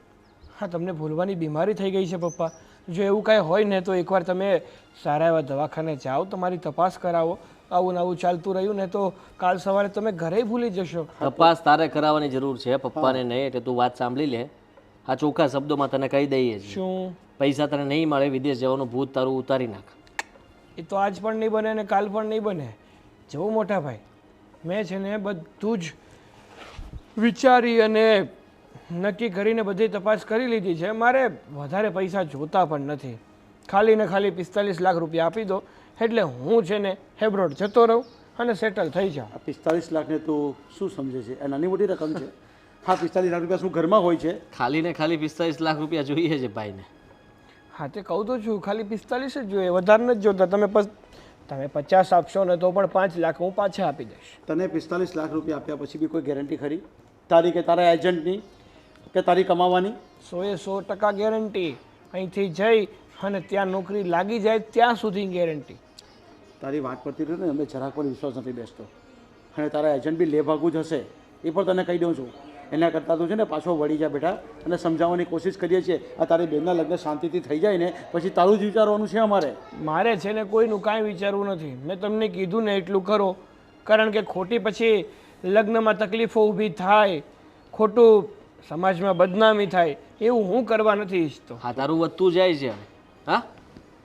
હા, તમને ભૂલવાની બીમારી થઈ ગઈ છે પપ્પા. જો એવું કાંઈ હોય ને તો એકવાર તમે સારા એવા દવાખાને જાઓ, તમારી તપાસ કરાવો. આવું ને આવું ચાલતું રહ્યું ને તો કાલ સવારે તમે ઘરે ભૂલી જશો. તપાસ તારે કરાવવાની જરૂર છે, પપ્પાને નહીં. એટલે તું વાત સાંભળી લે. આ ચોખ્ખા શબ્દોમાં તને કહી દઈએ છીએ. શું? પૈસા તને નહીં મળે, વિદેશ જવાનું ભૂત તારું ઉતારી નાખ. એ તો આજ પણ નહીં બને ને કાલ પણ નહીં બને. જવો મોટા ભાઈ, મેં છે ને બધું જ વિચારી અને નક્કી કરીને બધી તપાસ કરી લીધી છે. મારે વધારે પૈસા જોતા પણ નથી. ખાલી ને ખાલી 45 લાખ રૂપિયા આપી દો એટલે હું છે ને હેબ્રોડ જતો રહું અને સેટલ થઈ જાઉં. આ 45 લાખને તું શું સમજે છે? એ નાની મોટી રકમ છે? હા, 45 લાખ રૂપિયા શું ઘરમાં હોય છે? ખાલી ને ખાલી 45 લાખ રૂપિયા જોઈએ છે ભાઈને. હા, તે કહું તો છું, ખાલી 45 જ જોઈએ, વધારે નથી જોતા. તમે 50 આપશો ને તો પણ 5 લાખ હું પાછા આપી દઈશ. તને 45 લાખ રૂપિયા આપ્યા પછી બી કોઈ ગેરંટી ખરી તારી કે તારા એજન્ટની કે તારી કમાવાની? 100% ગેરંટી. અહીંથી જઈ અને ત્યાં નોકરી લાગી જાય ત્યાં સુધી ગેરંટી. તારી વાત પરથી રહ્યો ને, અમે જરાક પણ વિશ્વાસ નથી બેસતો. અને તારા એજન્ટ બી લેભાગું જ હશે, એ પણ તને કહી દઉં છું. એના કરતાં તું છે ને પાછો વળી જા બેટા, અને સમજાવવાની કોશિશ કરીએ છીએ. આ તારી બેનના લગ્ન શાંતિથી થઈ જાય ને પછી તારું જ વિચારવાનું છે અમારે. મારે છે ને કોઈનું કાંઈ વિચારવું નથી. મેં તમને કીધું ને એટલું કરો, કારણ કે ખોટી પછી લગ્નમાં તકલીફો ઊભી થાય, ખોટું સમાજમાં બદનામી થાય, એવું હું કરવા નથી ઈચ્છતો. હા, તારું વધતું જાય છે. હા,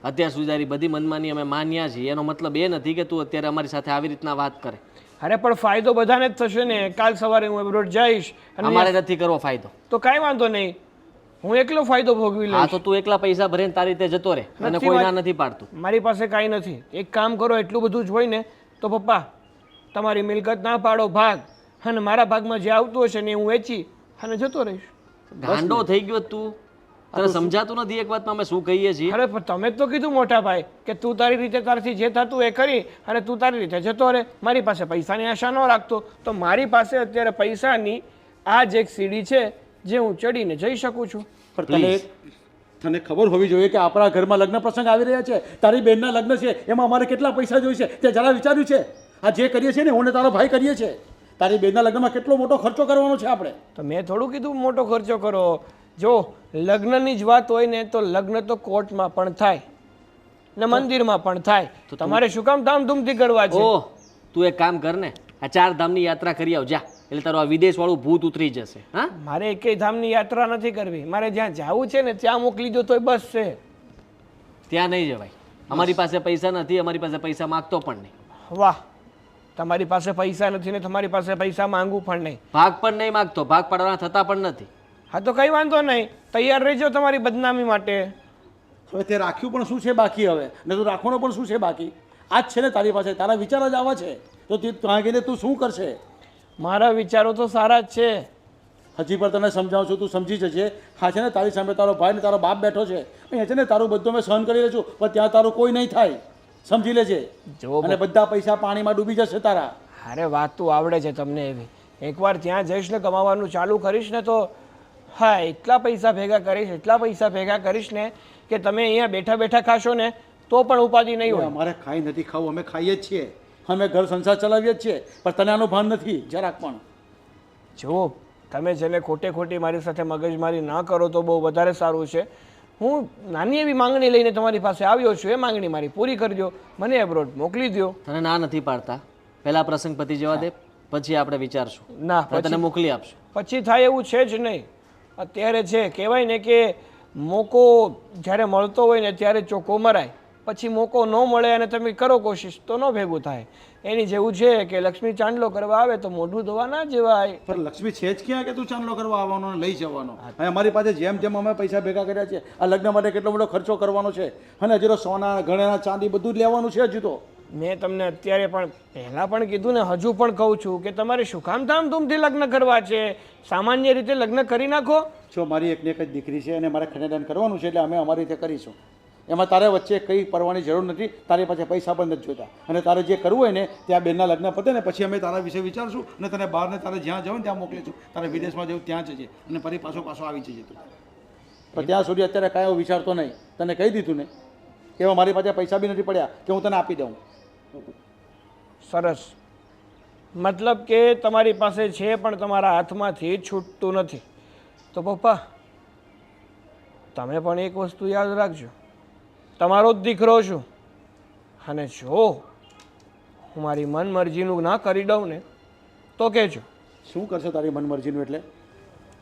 અત્યાર સુધી તારી બધી મનમાની અમે માન્યા છીએ. એનો મતલબ એ નથી કે તું અત્યારે અમારી સાથે આવી રીતના વાત કરે. અરે પણ ફાયદો બધાને જ થશે ને. કાલ સવારે હું એબ્રોડ જઈશ અને અમારે નથી કરવો ફાયદો. તો કાંઈ વાંધો નહીં, હું એકલો ફાયદો ભોગવી હા, લઈશ. તો તું એકલા પૈસા ભરીને તારી રીતે જતો રહે, અને નથી કોઈ વાત. ના નથી પાડતું. મારી પાસે કાંઈ નથી. એક કામ કરો, એટલું બધું જ હોય ને તો પપ્પા તમારી મિલકત ના પાડો ભાગ, અને મારા ભાગમાં જે આવતું હશે ને હું વેચી અને જતો રહીશ. ગાંડો થઈ ગયો તું. તને સમજાતું નથી એક વાતમાં અમે શું કહીએ છીએ? અરે પણ તમે જ તો કીધું મોટા ભાઈ કે તું તારી રીતે તારથી જે થતું એ કરી અને તું તારી રીતે જતો રહે. મારી પાસે પૈસાની આશા ન રાખતો. તો મારી પાસે અત્યારે પૈસાની આ જ એક સીડી છે જે હું ચડીને જઈ શકું છું. પણ તને ખબર હોવી જોઈએ કે આપણા ઘરમાં લગ્ન પ્રસંગ આવી રહ્યા છે. તારી બેનના લગ્ન છે, એમાં અમારે કેટલા પૈસા જોઈશે તે જરા વિચાર્યું છે? આ જે કરીએ છીએ ને હું ને તારો ભાઈ કરીએ છીએ, તારી બેનના લગ્નમાં કેટલો મોટો ખર્ચો કરવાનો છે આપણે. તો મેં થોડું કીધું મોટો ખર્ચો કરો. જો લગ્નની જ વાત હોય ને તો લગ્ન તો કોર્ટમાં પણ થાય ને મંદિરમાં પણ થાય. તમારે શું કામ ધામધૂમથી કરવા છે? ઓહ, તું એક કામ કર ને, આ 4 ધામની યાત્રા કરી આવ જા. એટલે તારું આ વિદેશવાળું ભૂત ઉતરી જશે હા મારે એકેય ધામની યાત્રા નથી કરવી. મારે જ્યાં જવું છે ને ત્યાં મોકલી દો તોય બસ છે. ત્યાં નહીં જવાય અમારી પાસે પૈસા નથી અમારી પાસે પૈસા માગતો પણ નહીં વાહ, તમારી પાસે પૈસા નથી ને તમારી પાસે પૈસા માંગવું પણ નહીં. ભાગ પણ નહીં માગતો ભાગ પાડવાના થતા પણ નથી હા તો કંઈ વાંધો નહીં, તૈયાર રહેજો તમારી બદનામી માટે. હવે તે રાખ્યું પણ શું છે બાકી હવે ને તું રાખવાનો પણ શું છે બાકી? આ જ છે ને તારી પાસે, તારા વિચાર જ આવા છે તો ત્યાં ગઈને તું શું કરશે? મારા વિચારો તો સારા જ છે. હજી પણ તને સમજાવું છું, તું સમજી જજે. હા છે ને તારી સામે તારો ભાઈ ને તારો બાપ બેઠો છે, અહીંયા છે ને તારું બધું મેં સહન કરી રહ્યો છું, પણ ત્યાં તારું કોઈ નહીં થાય, સમજી લેજે. જો અને બધા પૈસા પાણીમાં ડૂબી જશે તારા. અરે વાત તું આવડે છે તમને એવી. એકવાર ત્યાં જઈશ ને કમાવાનું ચાલુ કરીશ ને તો હા એટલા પૈસા ભેગા કરીશ, એટલા પૈસા ભેગા કરીશ ને કે તમે અહીંયા બેઠા બેઠા ખાશો ને તો પણ ઉપાધિ નહીં હોય. અમારે ખાઈ નથી ખાવું, અમે ખાઈએ જ છીએ, અમે ઘર સંસાર ચલાવીએ જ છીએ, પણ તને આનું ભાન નથી જરાક પણ. જો તમે જેને ખોટે ખોટી મારી સાથે મગજમારી ના કરો તો બહુ વધારે સારું છે. હું નાની એવી માંગણી લઈને તમારી પાસે આવ્યો છું, એ માંગણી મારી પૂરી કરજો, મને એબ્રોડ મોકલી દો. તને ના નથી પાડતા પહેલા પ્રસંગ પતી જવા દે પછી આપણે વિચારશું ના આપણે તને મોકલી આપશું પછી થાય એવું છે જ નહીં. અત્યારે છે કહેવાય ને કે મોકો જ્યારે મળતો હોય ને ત્યારે ચોખ્ખો મરાય, પછી મોકો ન મળે અને તમે કરો કોશિશ તો ન ભેગું થાય. એની જેવું છે કે લક્ષ્મી ચાંદલો કરવા આવે તો મોઢું ધોવા ના જવાય. પણ લક્ષ્મી છે જ ક્યાં કે તું ચાંદલો કરવા આવવાનો અને લઈ જવાનો? અને અમારી પાસે જેમ જેમ અમે પૈસા ભેગા કર્યા છે, આ લગ્ન માટે કેટલો બધો ખર્ચો કરવાનો છે, અને હજી તો સોના ગણેના ચાંદી બધું જ લેવાનું છે હજુ તો. મેં તમને અત્યારે પણ પહેલાં પણ કીધું ને હજુ પણ કહું છું કે તમારે શું કામ ધામધૂમથી લગ્ન કરવા છે? સામાન્ય રીતે લગ્ન કરી નાખો. જો મારી એકને એક જ દીકરી છે અને મારે કન્યાદાન કરવાનું છે, એટલે અમે અમારી રીતે કરીશું. એમાં તારે વચ્ચે કંઈ પડવાની જરૂર નથી, તારી પાસે પૈસા પણ નથી જોઈતા, અને તારે જે કરવું હોય ને ત્યાં બેનના લગ્ન પતે ને પછી અમે તારા વિશે વિચારશું અને તને બહારને તારે જ્યાં જવું ને ત્યાં મોકલીશું. તારે વિદેશમાં જવું ત્યાં જજે અને ફરી પાછો આવી જજે તું. પણ ત્યાં સુધી અત્યારે કાંઈ એવું વિચારતો નહીં. તને કહી દીધું ને કે હવે મારી પાસે પૈસા બી નથી પડ્યા કે હું તને આપી દઉં. સરસ, મતલબ કે તમારી પાસે છે પણ તમારા હાથમાંથી છૂટતું નથી. તો પપ્પા તમે પણ એક વસ્તુ યાદ રાખજો, તમારો જ દીકરો છું, અને જો હું મારી મન મરજીનું ના કરી દઉં ને તો કહેજો. શું કરશે તારી મનમરજીનું? એટલે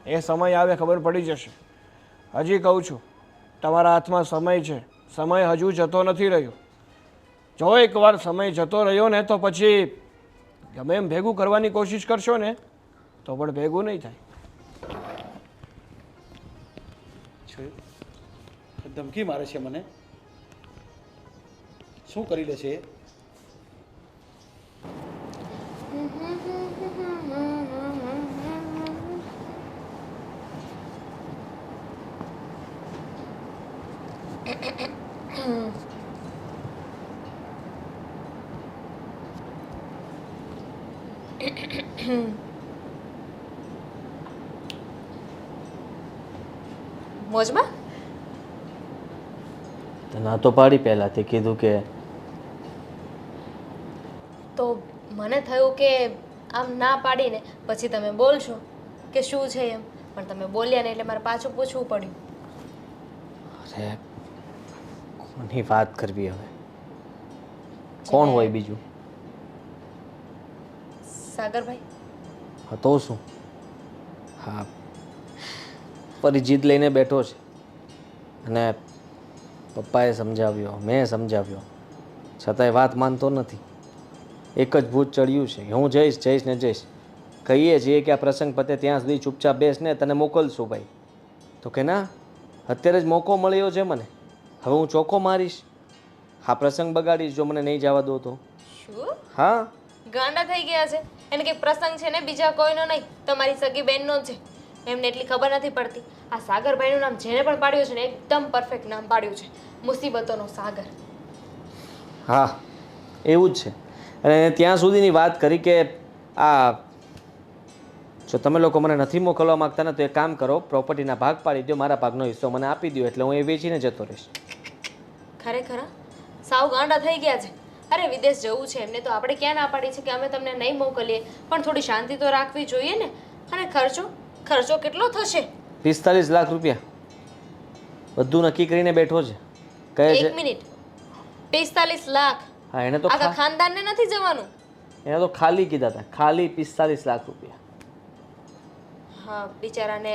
એ સમય આવે ખબર પડી જશે. હજી કહું છું તમારા હાથમાં સમય છે, સમય હજુ જતો નથી રહ્યો. જો એકવાર સમય જતો રહ્યો ને તો પછી ગમે એમ ભેગું કરવાની કોશિશ કરશો ને તો પણ ભેગું નહીં થાય. ધમકી મારે છે મને. શું કરી લે છે? મોજમાં તને ના તો પાડી પહેલાંથી કીધું કે તો મને થયું કે આમ ના પાડીને પછી તમે બોલશો કે શું છે એમ, પણ તમે બોલ્યા ને એટલે મારે પાછું પૂછવું પડ્યું. અરે કોની વાત કરવી હવે? કોણ હોય બીજું? સાગરભાઈ. હા તો શું? હા ફરી જીદ લઈને બેઠો છે, અને પપ્પાએ સમજાવ્યો, મેં સમજાવ્યો, છતાંય વાત માનતો નથી. એક જ ભૂત ચડ્યું છે કે હું જઈશ ને જઈશ. કહીએ છીએ કે આ પ્રસંગ પતે ત્યાં સુધી ચૂપચાપ બેસ ને તને મોકલશું ભાઈ, તો કે ના અત્યારે જ મોકો મળ્યો છે મને, હવે હું ચોખ્ખો મારીશ, હા પ્રસંગ બગાડીશ જો મને નહીં જવા દો તો. શું હા ગાંડા થઈ ગયા છે? એને કે પ્રસંગ છે ને બીજા કોઈનો નહીં, તમારી સગી બહેનનો જ છે. એમને એટલી ખબર નથી પડતી. આ સાગરભાઈનું નામ જેને પણ પાડ્યું છે ને એકદમ પરફેક્ટ નામ પાડ્યું છે, મુસીબતોનો સાગર. હા એવું જ છે. અને ત્યાં સુધીની વાત કરી કે આ જો તમે લોકો મને નથી મોકલવા માગતા ને તો એક કામ કરો, પ્રોપર્ટીના ભાગ પાડી દો, મારા ભાગનો હિસ્સો મને આપી દો, એટલે હું એ વેચીને જતો રહીશ. ખરેખર સાવ ગાંડા થઈ ગયા છે. અરે વિદેશ જવું છે એમને તો આપણે ક્યાં ના પાડી છે કે અમે તમને નહીં મોકલીએ, પણ થોડી શાંતિ તો રાખવી જોઈએ ને. અને ખર્ચો કેટલો થશે? 45 લાખ રૂપિયા બધું નક્કી કરીને બેઠો છે. કહે છે એક મિનિટ, 45 લાખ? હા એને તો આખા ખાનદાનને નથી જવાનું? એને તો ખાલી કીધા હતા, ખાલી 45 લાખ રૂપિયા. હા બિચારાને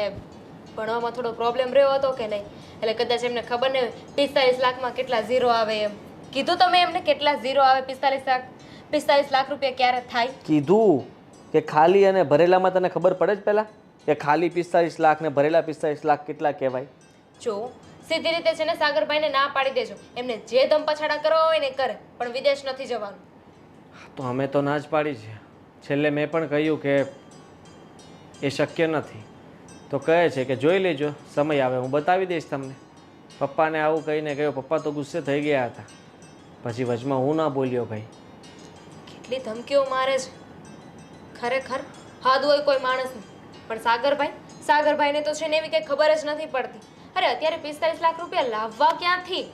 ભણવામાં થોડો પ્રોબ્લેમ રહ્યો હતો કે નહીં, એટલે કદાચ એમને ખબર નહીં 45 લાખમાં કેટલા ઝીરો આવે એમ. કીધું તમે એમને કેટલા ઝીરો આવે? 45 લાખ રૂપિયા ક્યારે થાય? કીધું કે ખાલી અને ભરેલામાં તને ખબર પડે જ પહેલાં કે ખાલી 45 લાખ ને ભરેલા 45 લાખ કેટલા કહેવાય? જો સીધી રીતે છે ને સાગરભાઈને ના પાડી દેજો. એમને જે ધમ પછાડા કરવા હોય ને એ કરે, પણ વિદેશ નથી જવાનું. તો અમે તો ના જ પાડી છે. છેલ્લે મેં પણ કહ્યું કે એ શક્ય નથી. તો કહે છે કે જોઈ લેજો, સમય આવે હું બતાવી દઈશ તમને. પપ્પાને આવું કહીને ગયો, પપ્પા તો ગુસ્સે થઈ ગયા હતા. પછી વચમાં હું ના બોલ્યો ભાઈ. કેટલી ધમકીઓ મારે છે ખરેખર, હાદ હોય કોઈ માણસને. પણ સાગરભાઈને તો છે ને એવી કંઈ ખબર જ નથી પડતી. અરે અત્યારે 45 લાખ રૂપિયા લાવવા ક્યાંથી?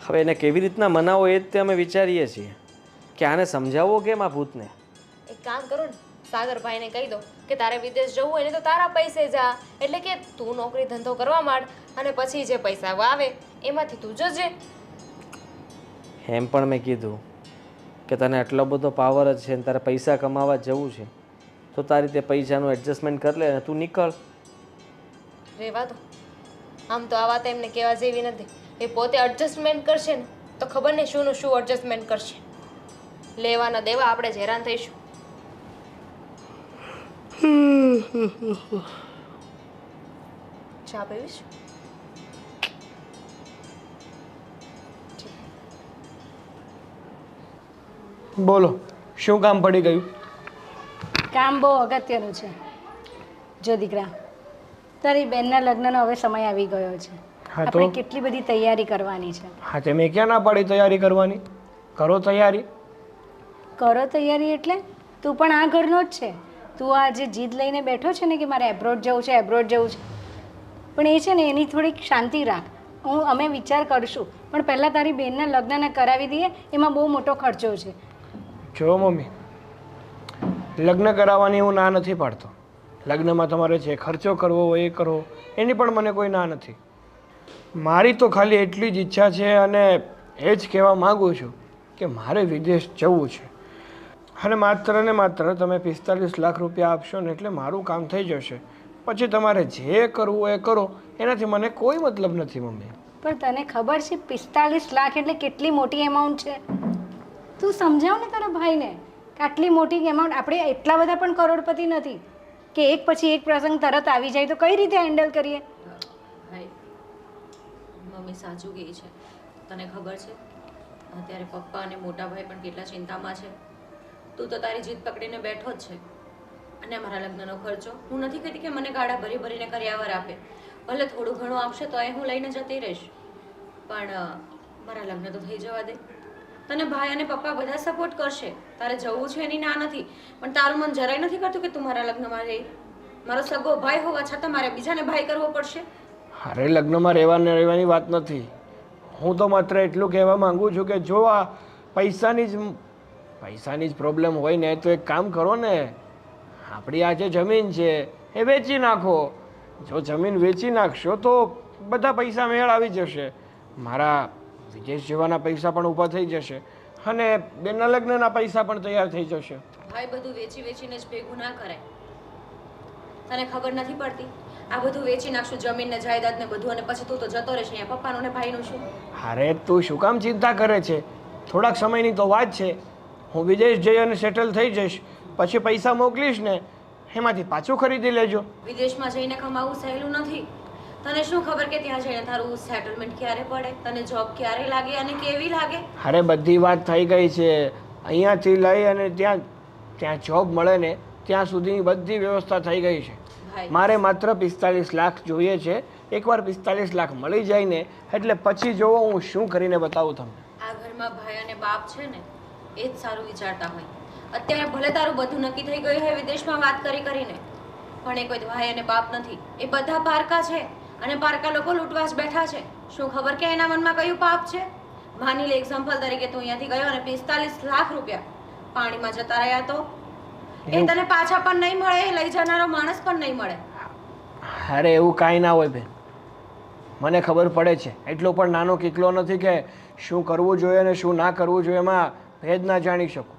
હવે એને કેવી રીતના મનાવો એ જ તે અમે વિચારીએ છીએ કે આને સમજાવવો કેમ આ ભૂતને. એક કામ કરો ને, સાગરભાઈને કહી દો કે તારે વિદેશ જવું હોય ને તો તારા પૈસે જા, એટલે કે તું નોકરી ધંધો કરવા માંડ અને પછી જે પૈસા આવે એમાંથી તું જજે. એમ પણ મેં કીધું કે તને આટલો બધો પાવર જ છે ને તારે પૈસા કમાવા જવું છે તો તારી રીતે પૈસાનું એડજસ્ટમેન્ટ કરી લે અને તું નીકળ. રહેવા દો. આમ તો આ વાત એમને કહેવા જેવી નથી. એ પોતે એડજસ્ટમેન્ટ કરશે ને તો ખબર નહીં શુંનું શું એડજસ્ટમેન્ટ કરશે. લેવાના દેવા આપણે જ હેરાન થઈશું. ચા પીવીશ? બોલો, શું કામ પડી ગયું? કામ બહુ અગત્યનું છે. જો દીકરા, તારી બેનના લગ્નનો હવે સમય આવી ગયો છે. હા તો? આપણે કેટલી બધી તૈયારી કરવાની છે. હા તે મેં ક્યાં ના પાડી તૈયારી કરવાની? કરો તૈયારી. કરો તૈયારી એટલે તું પણ આ ઘરનો જ છે. તું આ જે જીદ લઈને બેઠો છે ને કે મારે એબ્રોડ જવું છે, એબ્રોડ જવું છે, પણ એ છે ને એની થોડીક શાંતિ રાખ. અમે વિચાર કરશું, પણ પહેલાં તારી બેનના લગ્નને કરાવી દઈએ. એમાં બહુ મોટો ખર્ચો છે. જો મમ્મી, લગ્ન કરાવવાની હું ના નથી પાડતો. લગ્નમાં તમારે જે ખર્ચો કરવો હોય એ કરો, એની પણ મને કોઈ ના નથી. મારી તો ખાલી એટલી જ ઈચ્છા છે અને એ જ કહેવા માગું છું કે મારે વિદેશ જવું છે. અને માત્ર ને માત્ર તમે 45 લાખ રૂપિયા આપશો ને એટલે મારું કામ થઈ જશે. પછી તમારે જે કરવું એ કરો, એનાથી મને કોઈ મતલબ નથી મમ્મી. પણ તને ખબર છે 45 લાખ એટલે કેટલી મોટી એમાઉન્ટ છે? તું સમજાવ ને તારા ભાઈને કે આટલી મોટી એમાઉન્ટ. આપણે એટલા બધા પણ કરોડપતિ નથી કે એક પછી એક પ્રસંગ તરત આવી જાય તો કઈ રીતે હેન્ડલ કરીએ? ભાઈ, મમ્મી સાચું કહે છે. તને ખબર છે અત્યારે પપ્પા અને મોટા ભાઈ પણ કેટલા ચિંતામાં છે. તું તો તારી જીદ પકડીને બેઠો જ છે. અને મારા લગ્નનો ખર્ચો હું નથી કહેતી કે મને ગાડા ભરી ભરીને કર્યાવર આપે. ભલે થોડું ઘણું આપશે તો એ હું લઈને જતી રહીશ, પણ મારા લગ્ન તો થઈ જવા દે. તને ભાઈ અને પપ્પા બધા સપોર્ટ કરશે. તારે જવું છે એની ના નથી, પણ તારું મન જરાય નથી કરતું કે તું મારા લગ્નમાં રહી. મારો સગો ભાઈ હોવા છતાં મારે બીજાને ભાઈ કરવો પડશે. અરે લગ્નમાં રહેવાની વાત નથી. હું તો માત્ર એટલું કહેવા માંગુ છું કે જો આ પૈસાની જ પ્રોબ્લેમ હોય ને તો એક કામ કરો ને, આપણી આ જે જમીન છે એ વેચી નાખો. જો જમીન વેચી નાખશો તો બધા પૈસા મેળ આવી જશે. મારા વિદેશ જવાના પૈસા પણ ઊભા થઈ જશે અને બેનના લગ્નના પૈસા પણ તૈયાર થઈ જશે. ભાઈ બધું વેચી વેચીને જ ભેગું ના કરાય. તને ખબર નથી પડતી? આ બધું વેચી નાખશું, જમીન ને જાયદાદ ને બધું, અને પછી તું તો જતો રહેશે. અહીંયા પપ્પાનું ને ભાઈનું શું? અરે તું શું કામ ચિંતા કરે છે? થોડાક સમયની તો વાત છે. હું વિદેશ જઈ અને સેટલ થઈ જઈશ, પછી પૈસા મોકલીશ ને એમાંથી પાછું ખરીદી લેજો. વિદેશમાં જઈને કમાવું સહેલું નથી. તને શું ખબર કે ત્યાં જઈને તારું સેટલમેન્ટ ક્યારે પડે, તને જોબ ક્યારે લાગે અને કેવી લાગે? અરે બધી વાત થઈ ગઈ છે. અહીંયાથી લઈ અને ત્યાં જોબ મળે ને ત્યાં સુધીની બધી વ્યવસ્થા થઈ ગઈ છે. ભાઈ, મારે માત્ર 45 લાખ જોઈએ છે. એકવાર 45 લાખ મળી જાય ને એટલે પછી જોવો હું શું કરીને બતાવું તમને. આ ઘરમાં ભાઈ અને બાપ છે ને એ જ સારું વિચારતા હોય. અત્યારે ભલે તારું બધું નક્કી થઈ ગયું હોય વિદેશમાં વાત કરીને, પણ એ કોઈ ભાઈ અને બાપ નથી. એ બધા પારકા છે અને પારકા લોકો લૂંટવા જ બેઠા છે. શું ખબર કે એના મનમાં કયું પાપ છે? માની લે એક્ઝામ્પલ તરીકે તું અહીંયાથી ગયો અને 45 લાખ રૂપિયા પાણીમાં જતા રહ્યા તો એ તને પાછા પણ નહીં મળે, એ લઈ જનારો માણસ પણ નહીં મળે. અરે એવું કાંઈ ના હોય બેન, મને ખબર પડે છે. એટલો પણ નાનો કિકલો નથી કે શું કરવું જોઈએ અને શું ના કરવું જોઈએ એમાં ભેદ ના જાણી શકું.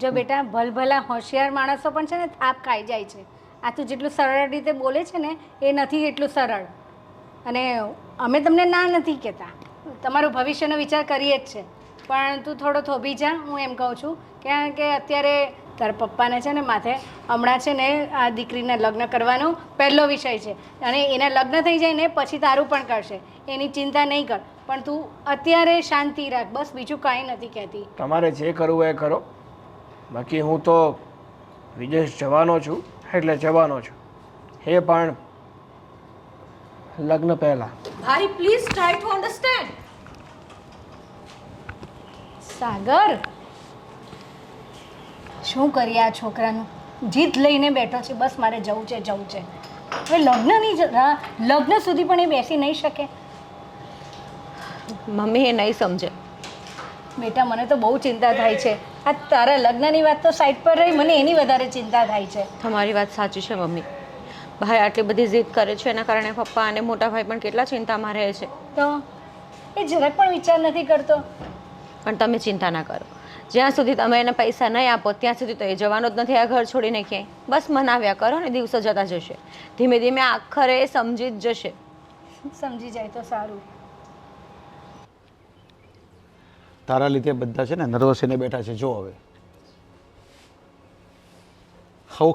જો બેટા, ભલભલા હોશિયાર માણસો પણ છે ને થાપ ખાઈ જાય છે. આ તું જેટલું સરળ રીતે બોલે છે ને એ નથી એટલું સરળ. અને અમે તમને ના નથી કહેતા, તમારું ભવિષ્યનો વિચાર કરીએ જ છે, પણ તું થોડો થોભી જા, હું એમ કહું છું. કારણ કે અત્યારે તારા પપ્પાને છે ને માથે હમણાં છે ને આ દીકરીને લગ્ન કરવાનો પહેલો વિષય છે, અને એના લગ્ન થઈ જાય ને પછી તારું પણ કરશે, એની ચિંતા નહીં કર. પણ તું અત્યારે શાંતિ રાખ, બસ બીજું કાંઈ નથી કહેતી. તમારે જે કરવું એ કરો, બાકી હું તો વિદેશ જવાનો છું એટલે જવાનો છું, એ પણ લગ્ન પહેલાં. ભાઈ પ્લીઝ ટ્રાય ટુ અન્ડરસ્ટેન્ડ. સાગર, શું કરીએ આ છોકરાનું? જીદ લઈને બેઠો છે, બસ મારે જવું છે જવું છે. હવે લગ્ન સુધી પણ એ બેસી નહીં શકે. મમ્મી એ નહીં સમજે. બેટા, મને તો બહુ ચિંતા થાય છે. આ તારા લગ્નની વાત તો સાઈડ પર રહી, મને એની વધારે ચિંતા થાય છે. તમારી વાત સાચી છે મમ્મી. ભાઈ આટલી બધી જીદ કરે છે, એના કારણે પપ્પા અને મોટા ભાઈ પણ કેટલા ચિંતામાં રહે છે. તો એ જરાક પણ વિચાર નથી કરતો. પણ તમે ચિંતા ના કરો, જ્યાં સુધી તમે એને પૈસા નહીં આપો ત્યાં સુધી તો એ જવાનો જ નથી આ ઘર છોડીને ક્યાંય. બસ મનાવ્યા કરો ને દિવસો જતા જશે. ધીમે ધીમે આખરે એ સમજી જ જશે. સમજી જાય તો સારું. તારા લીધે બધા છે ને નર્વસ થઈને બેઠા છે. જો હવે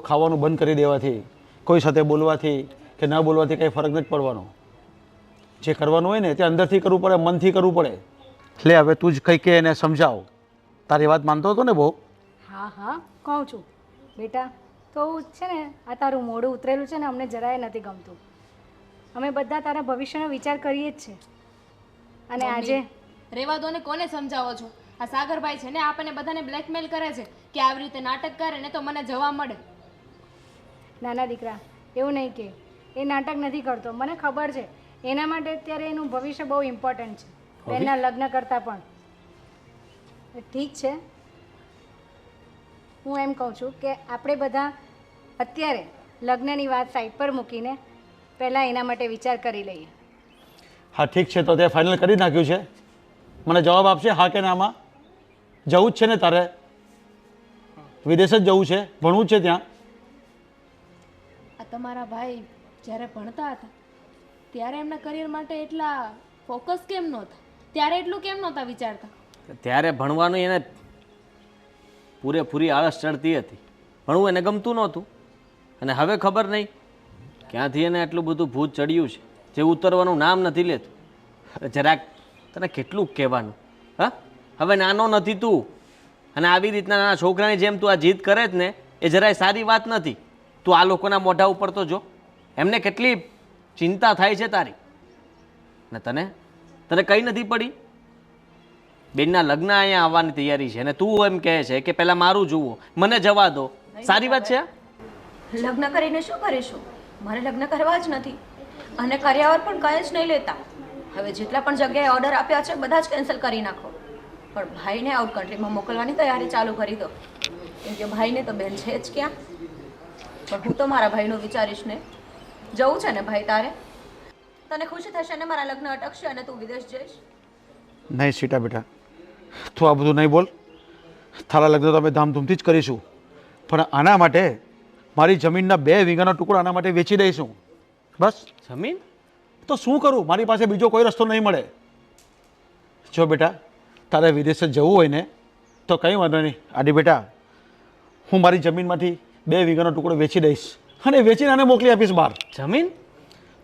ખાવાનું બંધ કરી દેવાથી, કોઈ સાથે બોલવાથી કે ના બોલવાથી કંઈ ફરક નથી પડવાનો. જે કરવાનું હોય ને તે અંદરથી કરવું પડે, મનથી કરવું પડે. એટલે હવે તું જ કંઈ કે એને સમજાવ. તારી વાત માનતો હતો ને બહુ? હા હા, કહું છું બેટા. તો છે ને આ તારું મોઢું ઉતરેલું છે ને અમને જરાય નથી ગમતું. અમે બધા તારા ભવિષ્યનો વિચાર કરીએ જ છે. અને આજે રેવા દો ને, કોને સમજાવો છો? આ સાગરભાઈ છે ને આપણને બધાને બ્લેકમેલ કરે છે કે આવી રીતે નાટક કરે ને તો મને જવા મળે. નાના દીકરા, એવું નહીં કે એ નાટક નથી કરતો, મને ખબર છે. એના માટે અત્યારે એનું ભવિષ્ય બહુ ઇમ્પોર્ટન્ટ છે, એના લગ્ન કરતાં પણ. ઠીક છે, હું એમ કહું છું કે આપણે બધા અત્યારે લગ્નની વાત સાઈડ પર મૂકીને પહેલાં એના માટે વિચાર કરી લઈએ. હા ઠીક છે, તો તે ફાઇનલ કરી નાખ્યું છે? મને જવાબ આપશે હા કે નામાં? જવું જ છે ને તારે? વિદેશ જ જવું છે, ભણવું જ છે ત્યાં? આ તમારા ભાઈ જ્યારે ભણતા હતા ત્યારે એમના કરિયર માટે એટલા ફોકસ કેમ નહોતા? ત્યારે એટલું કેમ નહોતા વિચારતા? ત્યારે ભણવાનું એને પૂરેપૂરી આળસ ચડતી હતી, ભણવું એને ગમતું નહોતું. અને હવે ખબર નહીં ક્યાંથી એને આટલું બધું ભૂત ચડ્યું છે જે ઉતરવાનું નામ નથી લેતું. જરાક તને કેટલું કહેવાનું? હા, હવે નાનો નથી તું, અને આવી રીતના નાના છોકરાની જેમ તું આ જીદ કરે જ ને એ જરાય સારી વાત નથી. તું આ લોકોના મોઢા ઉપર તો જો, એમને કેટલી ચિંતા થાય છે તારી. ને તને તને કંઈ નથી પડી? બેનના લગ્ન અહીંયા આવવાની તૈયારી છે અને તું એમ કહે છે કે પહેલાં મારું જુઓ, મને જવા દો. સારી વાત છે? લગ્ન કરીને શું કરીશું? મારે લગ્ન કરવા જ નથી, અને કર્યા વગર પણ કંઈ જ નહીં લેતા. હવે જેટલા પણ જગ્યાએ ઓર્ડર આપ્યા છે બધા જ કેન્સલ કરી નાખો. પણ ભાઈને આઉટ કન્ટ્રીમાં મોકલવાની તૈયારી ચાલુ કરી દો, કેમ કે ભાઈને તો બેન છે જ ક્યાં. પણ હું તો મારા ભાઈનું વિચારીશ ને. જવું છે ને ભાઈ તારે? તને ખુશી થશે ને મારા લગ્ન અટકશે અને તું વિદેશ જઈશ? નહીં સીટા બેટા, તું આ બધું નહીં બોલ. તારા લગ્ન તો અમે ધામધૂમથી જ કરીશું, પણ આના માટે મારી જમીનના 2 વીઘાનો ટુકડો આના માટે વેચી દઈશું. બસ. જમીન તો શું કરું? મારી પાસે બીજો કોઈ રસ્તો નહીં મળે. જો બેટા, તારે વિદેશ જવું હોય ને તો કંઈ વાંધો નહીં. આડી બેટા, હું મારી જમીનમાંથી 2 વીઘાનો ટુકડો વેચી દઈશ અને વેચીને આને મોકલી આપીશ બહાર. જમીન?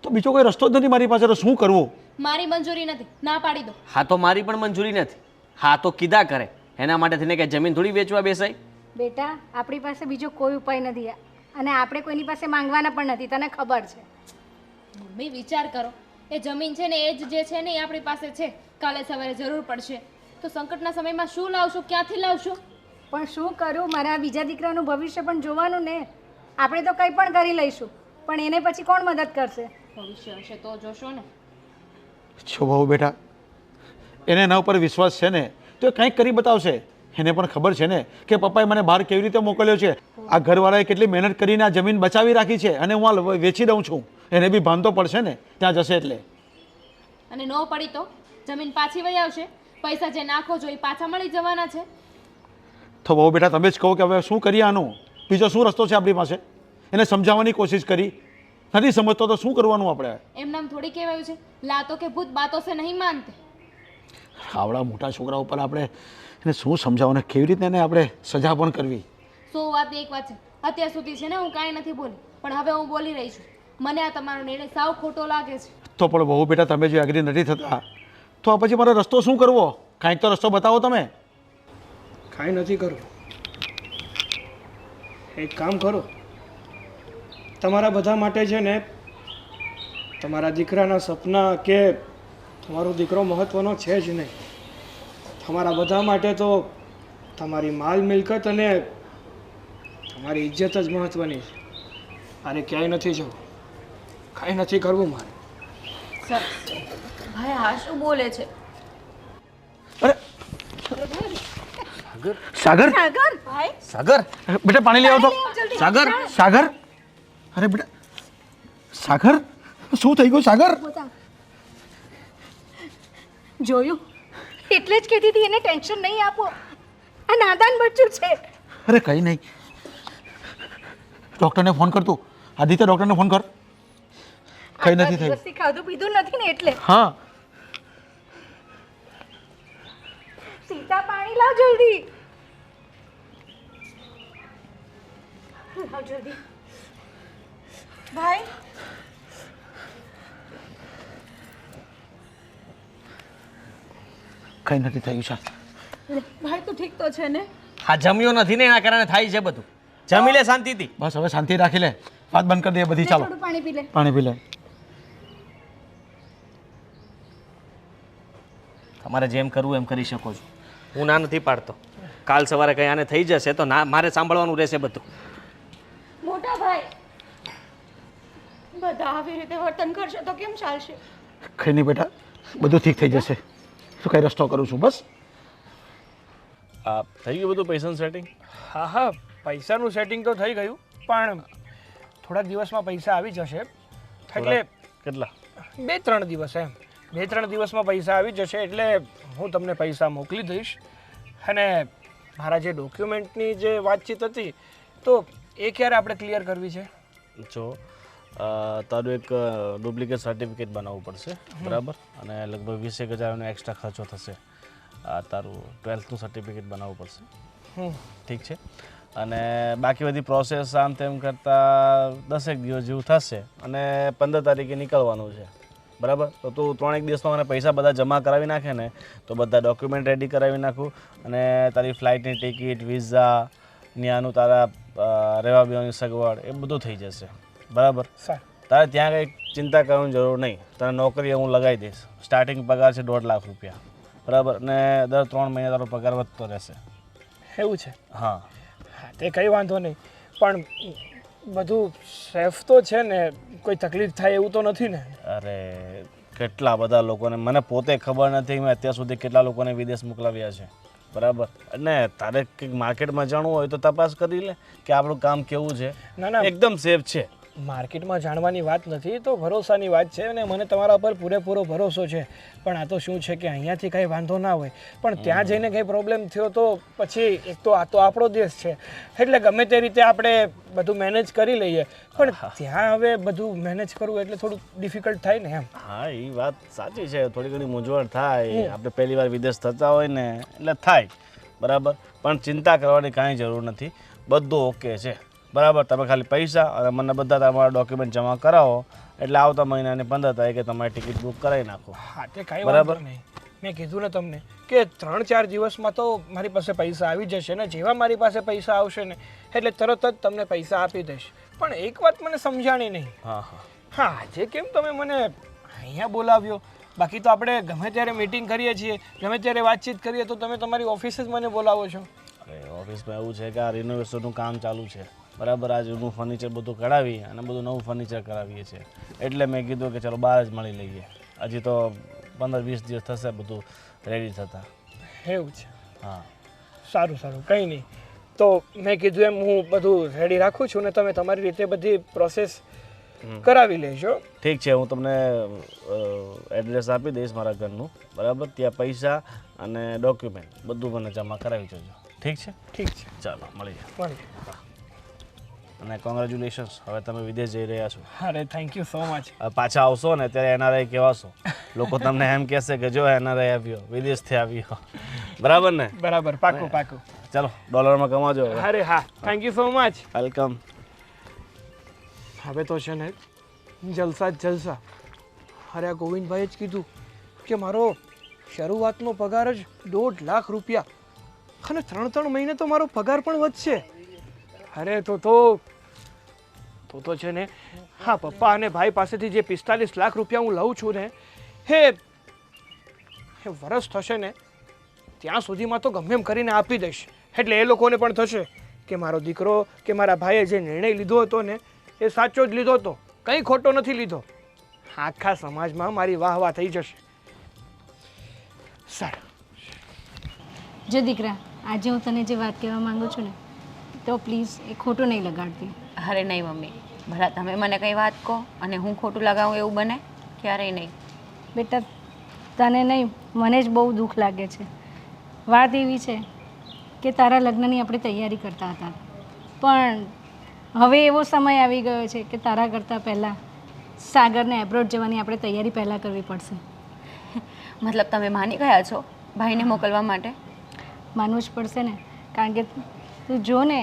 તો બીજો કોઈ રસ્તો જ નથી મારી પાસે, તો શું કરવું? મારી મંજૂરી નથી, ના પાડી દો. હા તો મારી પણ મંજૂરી નથી. હા તો કીધા કરે, એના માટે થઈને કે જમીન થોડી વેચવા બેસાય. બેટા, આપણી પાસે બીજો કોઈ ઉપાય નથી, અને આપણે કોઈની પાસે માંગવાના પણ નથી, તને ખબર છે. મમ્મી વિચાર કરો, એ જમીન છે ને એ જ જે છે ને એ આપણી પાસે છે. કાલે સવારે જરૂર પડશે તો સંકટના સમયમાં શું લાવશું, ક્યાંથી લાવશું? પણ શું કરું? મારા બીજા દીકરાનું ભવિષ્ય પણ જોવાનું ને. આપણે તો કંઈ પણ કરી લઈશું, પણ એને પછી કોણ મદદ કરશે? ભવિષ્ય હશે તો જોશો ને. છો બહુ બેટા, એને એના ઉપર વિશ્વાસ છે ને તો એ કંઈક કરી બતાવશે. એને પણ ખબર છે ને કે પપ્પાએ મને બહાર કેવી રીતે મોકલ્યો છે. આ ઘરવાળાએ કેટલી મહેનત કરીને આ જમીન બચાવી રાખી છે અને હું આ વેચી દઉં છું. એને બી ભાન તો પડશે ને ત્યાં જશે એટલે. અને ન પડી તો જમીન પાછી વહી આવશે. પૈસા જે નાખો છો એ પાછા મળી જવાના છે. તો બહુ બેટા, તમે જ કહો કે હવે શું કરીએ આનું? બીજો શું રસ્તો છે આપણી પાસે? એને સમજાવવાની કોશિશ કરી, નથી સમજતો તો શું કરવાનું આપણે? એમ નામ થોડી કહેવાયું છે લાતો કે ભૂત બાતો સે નહીં માનતે. આવડા મોટા છોકરા ઉપર આપણે એને શું સમજાવવાનું, કેવી રીતે એને આપણે સજા પણ કરવી? 100 વાતની એક વાત છે, અત્યાર સુધી છે ને હું કાંઈ નથી બોલી, પણ હવે હું બોલી રહી છું. મને આ તમારો નિર્ણય સાવ ખોટો લાગે છે. તો પણ બહુ બેટા, તમે જો એગ્રી નથી થતા તો આ પછી મારો રસ્તો શું કરવો? કાંઈક તો રસ્તો બતાવો તમે. કાંઈ નથી કરવું. એક કામ કરો, તમારા બધા માટે છે ને તમારા દીકરાના સપના કે તમારો દીકરો મહત્ત્વનો છે જ નહીં. તમારા બધા માટે તો તમારી માલ મિલકત અને તમારી ઇજ્જત જ મહત્ત્વની છે. આને ક્યાંય નથી જવું, કાંઈ નથી કરવું મારે. ભાઈ આ શું બોલે છે? અરે સાગર, સાગર, બેટા પાણી લઈ આવો તો. સાગર, સાગર, અરે બેટા સાગર, શું થઈ ગયું સાગર? જોયું, એટલે જ કહેતી હતી એને ટેન્શન નહીં આપો, આ નાદાન બચ્ચું છે. અરે કંઈ નહીં, ડૉક્ટરને ફોન કર તું. આદિત્ય, ડૉક્ટરને ફોન કર. કંઈ નથી થયું. દિવસથી ખાધું પીધું નથી ને એટલે. હા, સીતા પાણી લાવ જલ્દી, લાવ જલ્દી. ભાઈ કંઈ નથી થયું સર. ભાઈ તું ઠીક તો છે ને? હા જમ્યો નથી ને એના કારણે થાય છે બધું. જમી લે શાંતિથી. બસ હવે શાંતિ રાખી લે, વાત બંધ કરી દે બધી. ચાલો થોડું પાણી પી લે. પાણી પી લે. તમારે જેમ કરવું એમ કરી શકો છો, હું ના નથી પાડતો. કાલ સવારે કંઈ આને થઈ જશે તો ના મારે સાંભળવાનું રહેશે બધું. મોટા ભાઈ, બધા આવી રીતે વર્તન કરશે તો કેમ ચાલશે? કંઈ નહીં બેટા, બધું ઠીક થઈ જશે. શું કંઈ રસ્તો કરું છું બસ. આ થઈ ગયું બધું પૈસાનું સેટિંગ? હા હા, પૈસાનું સેટિંગ તો થઈ ગયું, પણ થોડા દિવસમાં પૈસા આવી જશે. એટલે કેટલા? 2-3 દિવસ એમ. 2-3 દિવસમાં પૈસા આવી જશે એટલે હું તમને પૈસા મોકલી દઈશ. અને મારા જે ડોક્યુમેન્ટની જે વાતચીત હતી તો એ ક્યારે આપણે ક્લિયર કરવી છે? જો તારું એક ડુપ્લિકેટ સર્ટિફિકેટ બનાવવું પડશે, બરાબર? અને લગભગ 20,000નો એક્સ્ટ્રા ખર્ચો થશે. તારું 12થનું સર્ટિફિકેટ બનાવવું પડશે, ઠીક છે? અને બાકી બધી પ્રોસેસ આમ તેમ કરતાં 10 દિવસ જેવું થશે અને 15 તારીખે નીકળવાનું છે, બરાબર? તો તું 3 દિવસમાં મને પૈસા બધા જમા કરાવી નાખે ને તો બધા ડોક્યુમેન્ટ રેડી કરાવી નાખું અને તારી ફ્લાઇટની ટિકિટ, વિઝા, ત્યાંનું તારા રહેવા બેવાની સગવડ એ બધું થઈ જશે, બરાબર? સારું. તારે ત્યાં કંઈ ચિંતા કરવાની જરૂર નહીં. તને નોકરી હું લગાવી દઈશ. સ્ટાર્ટિંગ પગાર છે 1.5 લાખ રૂપિયા, બરાબર? અને દર 3 મહિને તારો પગાર વધતો રહેશે. એવું છે? હા હા, તે કંઈ વાંધો નહીં, પણ બધું સેફ તો છે ને? કોઈ તકલીફ થાય એવું તો નથી ને? અરે કેટલા બધા લોકોને, મને પોતે ખબર નથી મેં અત્યાર સુધી કેટલા લોકોને વિદેશ મોકલાવ્યા છે, બરાબર? અને તારે કંઈક માર્કેટમાં જાણવું હોય તો તપાસ કરી લે કે આપણું કામ કેવું છે. ના ના, એકદમ સેફ છે. માર્કેટમાં જાણવાની વાત નથી, તો ભરોસાની વાત છે અને મને તમારા પર પૂરેપૂરો ભરોસો છે. પણ આ તો શું છે કે અહીંયાથી કંઈ વાંધો ના હોય, પણ ત્યાં જઈને કંઈ પ્રોબ્લેમ થયો તો પછી એક તો આ તો આપણો દેશ છે એટલે ગમે તે રીતે આપણે બધું મેનેજ કરી લઈએ, પણ ત્યાં હવે બધું મેનેજ કરવું એટલે થોડું ડિફિકલ્ટ થાય ને એમ. હા એ વાત સાચી છે, થોડી ઘણી મૂંઝવણ થાય. આપણે પહેલી વાર વિદેશ થતા હોય ને એટલે થાય, બરાબર? પણ ચિંતા કરવાની કાંઈ જરૂર નથી, બધું ઓકે છે, બરાબર? તમે ખાલી પૈસા અને મને બધા તમારા ડોક્યુમેન્ટ જમા કરાવો એટલે આવતા મહિનાની 15 તારીખે તમારી ટિકિટ બુક કરાવી નાખો. હા, તે કાંઈ વાંધો નહીં. મેં કીધું ને તમને કે 3-4 દિવસમાં તો મારી પાસે પૈસા આવી જશે ને જેવા મારી પાસે પૈસા આવશે ને એટલે તરત જ તમને પૈસા આપી દઈશ. પણ એક વાત મને સમજાણી નહીં. હા હા હા, આજે કેમ તમે મને અહીંયા બોલાવ્યો? બાકી તો આપણે ગમે ત્યારે મીટિંગ કરીએ છીએ, ગમે ત્યારે વાતચીત કરીએ તો તમે તમારી ઓફિસે જ મને બોલાવો છો. અરે ઓફિસમાં એવું છે કે આ રિનોવેશનનું કામ ચાલુ છે, બરાબર? આ જૂનું ફર્નિચર બધું કઢાવી અને બધું નવું ફર્નિચર કરાવીએ છીએ એટલે મેં કીધું કે ચલો બહાર જ મળી લઈએ. હજી તો 15-20 દિવસ થશે બધું રેડી થતા. એવું છે? હા સારું સારું, કંઈ નહીં. તો મેં કીધું એમ હું બધું રેડી રાખું છું ને તમે તમારી રીતે બધી પ્રોસેસ કરાવી લેજો. ઠીક છે, હું તમને એડ્રેસ આપી દઈશ મારા ઘરનું, બરાબર? ત્યાં પૈસા અને ડોક્યુમેન્ટ બધું મને જમા કરાવી જજો, ઠીક છે? ઠીક છે, ચાલો મળીએ. મળીએ. અને કોંગ્રેચ્યુલેશન્સ, હવે તમે વિદેશ જઈ રહ્યા છો. અરે થેન્ક યુ સો મચ. હવે પાછા આવશો ને ત્યારે એનઆરઆઈ કહેવાશો. લોકો તમને એમ કહેશે કે જો એનઆરઆઈ આવ્યો, વિદેશથી આવ્યો. બરાબર ને? બરાબર, પાકું પાકું. ચાલો ડોલરમાં કમાજો હવે. અરે હા, thank you so much. Welcome. હવે તો છે ને જલસા જ જલસા. અરે આ ગોવિંદભાઈએ જ કીધું કે મારો શરૂઆતનો પગાર જ 1.5 લાખ રૂપિયા અને 3 મહિને તો મારો પગાર પણ વધશે. અરે તો છે ને હા, પપ્પા અને ભાઈ પાસેથી જે 45 લાખ રૂપિયા હું લઉં છું ને હે વરસ થશે ને ત્યાં સુધીમાં તો ગમે એમ કરીને આપી દઈશ. એટલે એ લોકોને પણ થશે કે મારો દીકરો કે મારા ભાઈએ જે નિર્ણય લીધો હતો ને એ સાચો જ લીધો હતો, કંઈ ખોટો નથી લીધો. આખા સમાજમાં મારી વાહ વાહ થઈ જશે. સારું. જો દીકરા, આજે હું તને જે વાત કહેવા માંગુ છું ને તો પ્લીઝ એ ખોટું નહીં લગાડતી. અરે નહીં મમ્મી, ભલા તમે મને કંઈ વાત કહો અને હું ખોટું લગાવું એવું બને? ક્યારેય નહીં. બેટા તને નહીં, મને જ બહુ દુઃખ લાગે છે. વાત એવી છે કે તારા લગ્નની આપણે તૈયારી કરતા હતા, પણ હવે એવો સમય આવી ગયો છે કે તારા કરતાં પહેલાં સાગરને એબ્રોડ જવાની આપણે તૈયારી પહેલાં કરવી પડશે. મતલબ તમે માની ગયા છો ભાઈને મોકલવા માટે? માનવું જ પડશે ને, કારણ કે તું જો ને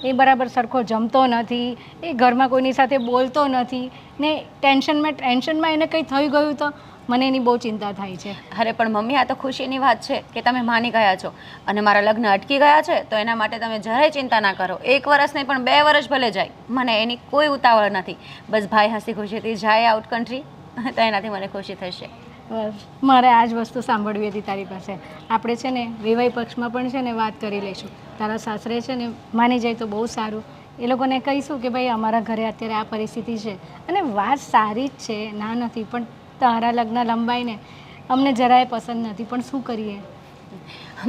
એ બરાબર સરખો જમતો નથી, એ ઘરમાં કોઈની સાથે બોલતો નથી ને ટેન્શનમાં એને કંઈ થઈ ગયું તો મને એની બહુ ચિંતા થાય છે. અરે પણ મમ્મી, આ તો ખુશીની વાત છે કે તમે માની ગયા છો અને મારા લગ્ન અટકી ગયા છે તો એના માટે તમે જરાય ચિંતા ના કરો. 1 વર્ષ નહીં પણ 2 વર્ષ ભલે જાય, મને એની કોઈ ઉતાવળ નથી. બસ ભાઈ હસી ખુશીથી જાય આઉટ કન્ટ્રી તો એનાથી મને ખુશી થશે. બસ મારે આ જ વસ્તુ સાંભળવી હતી તારી પાસે. આપણે છે ને વિવાહ પક્ષમાં પણ છે ને વાત કરી લઈશું. તારા સાસરે છે ને માની જાય તો બહુ સારું. એ લોકોને કહીશું કે ભાઈ અમારા ઘરે અત્યારે આ પરિસ્થિતિ છે અને વાત સારી જ છે, ના નથી, પણ તારા લગ્ન લંબાઈને અમને જરાય પસંદ નથી, પણ શું કરીએ?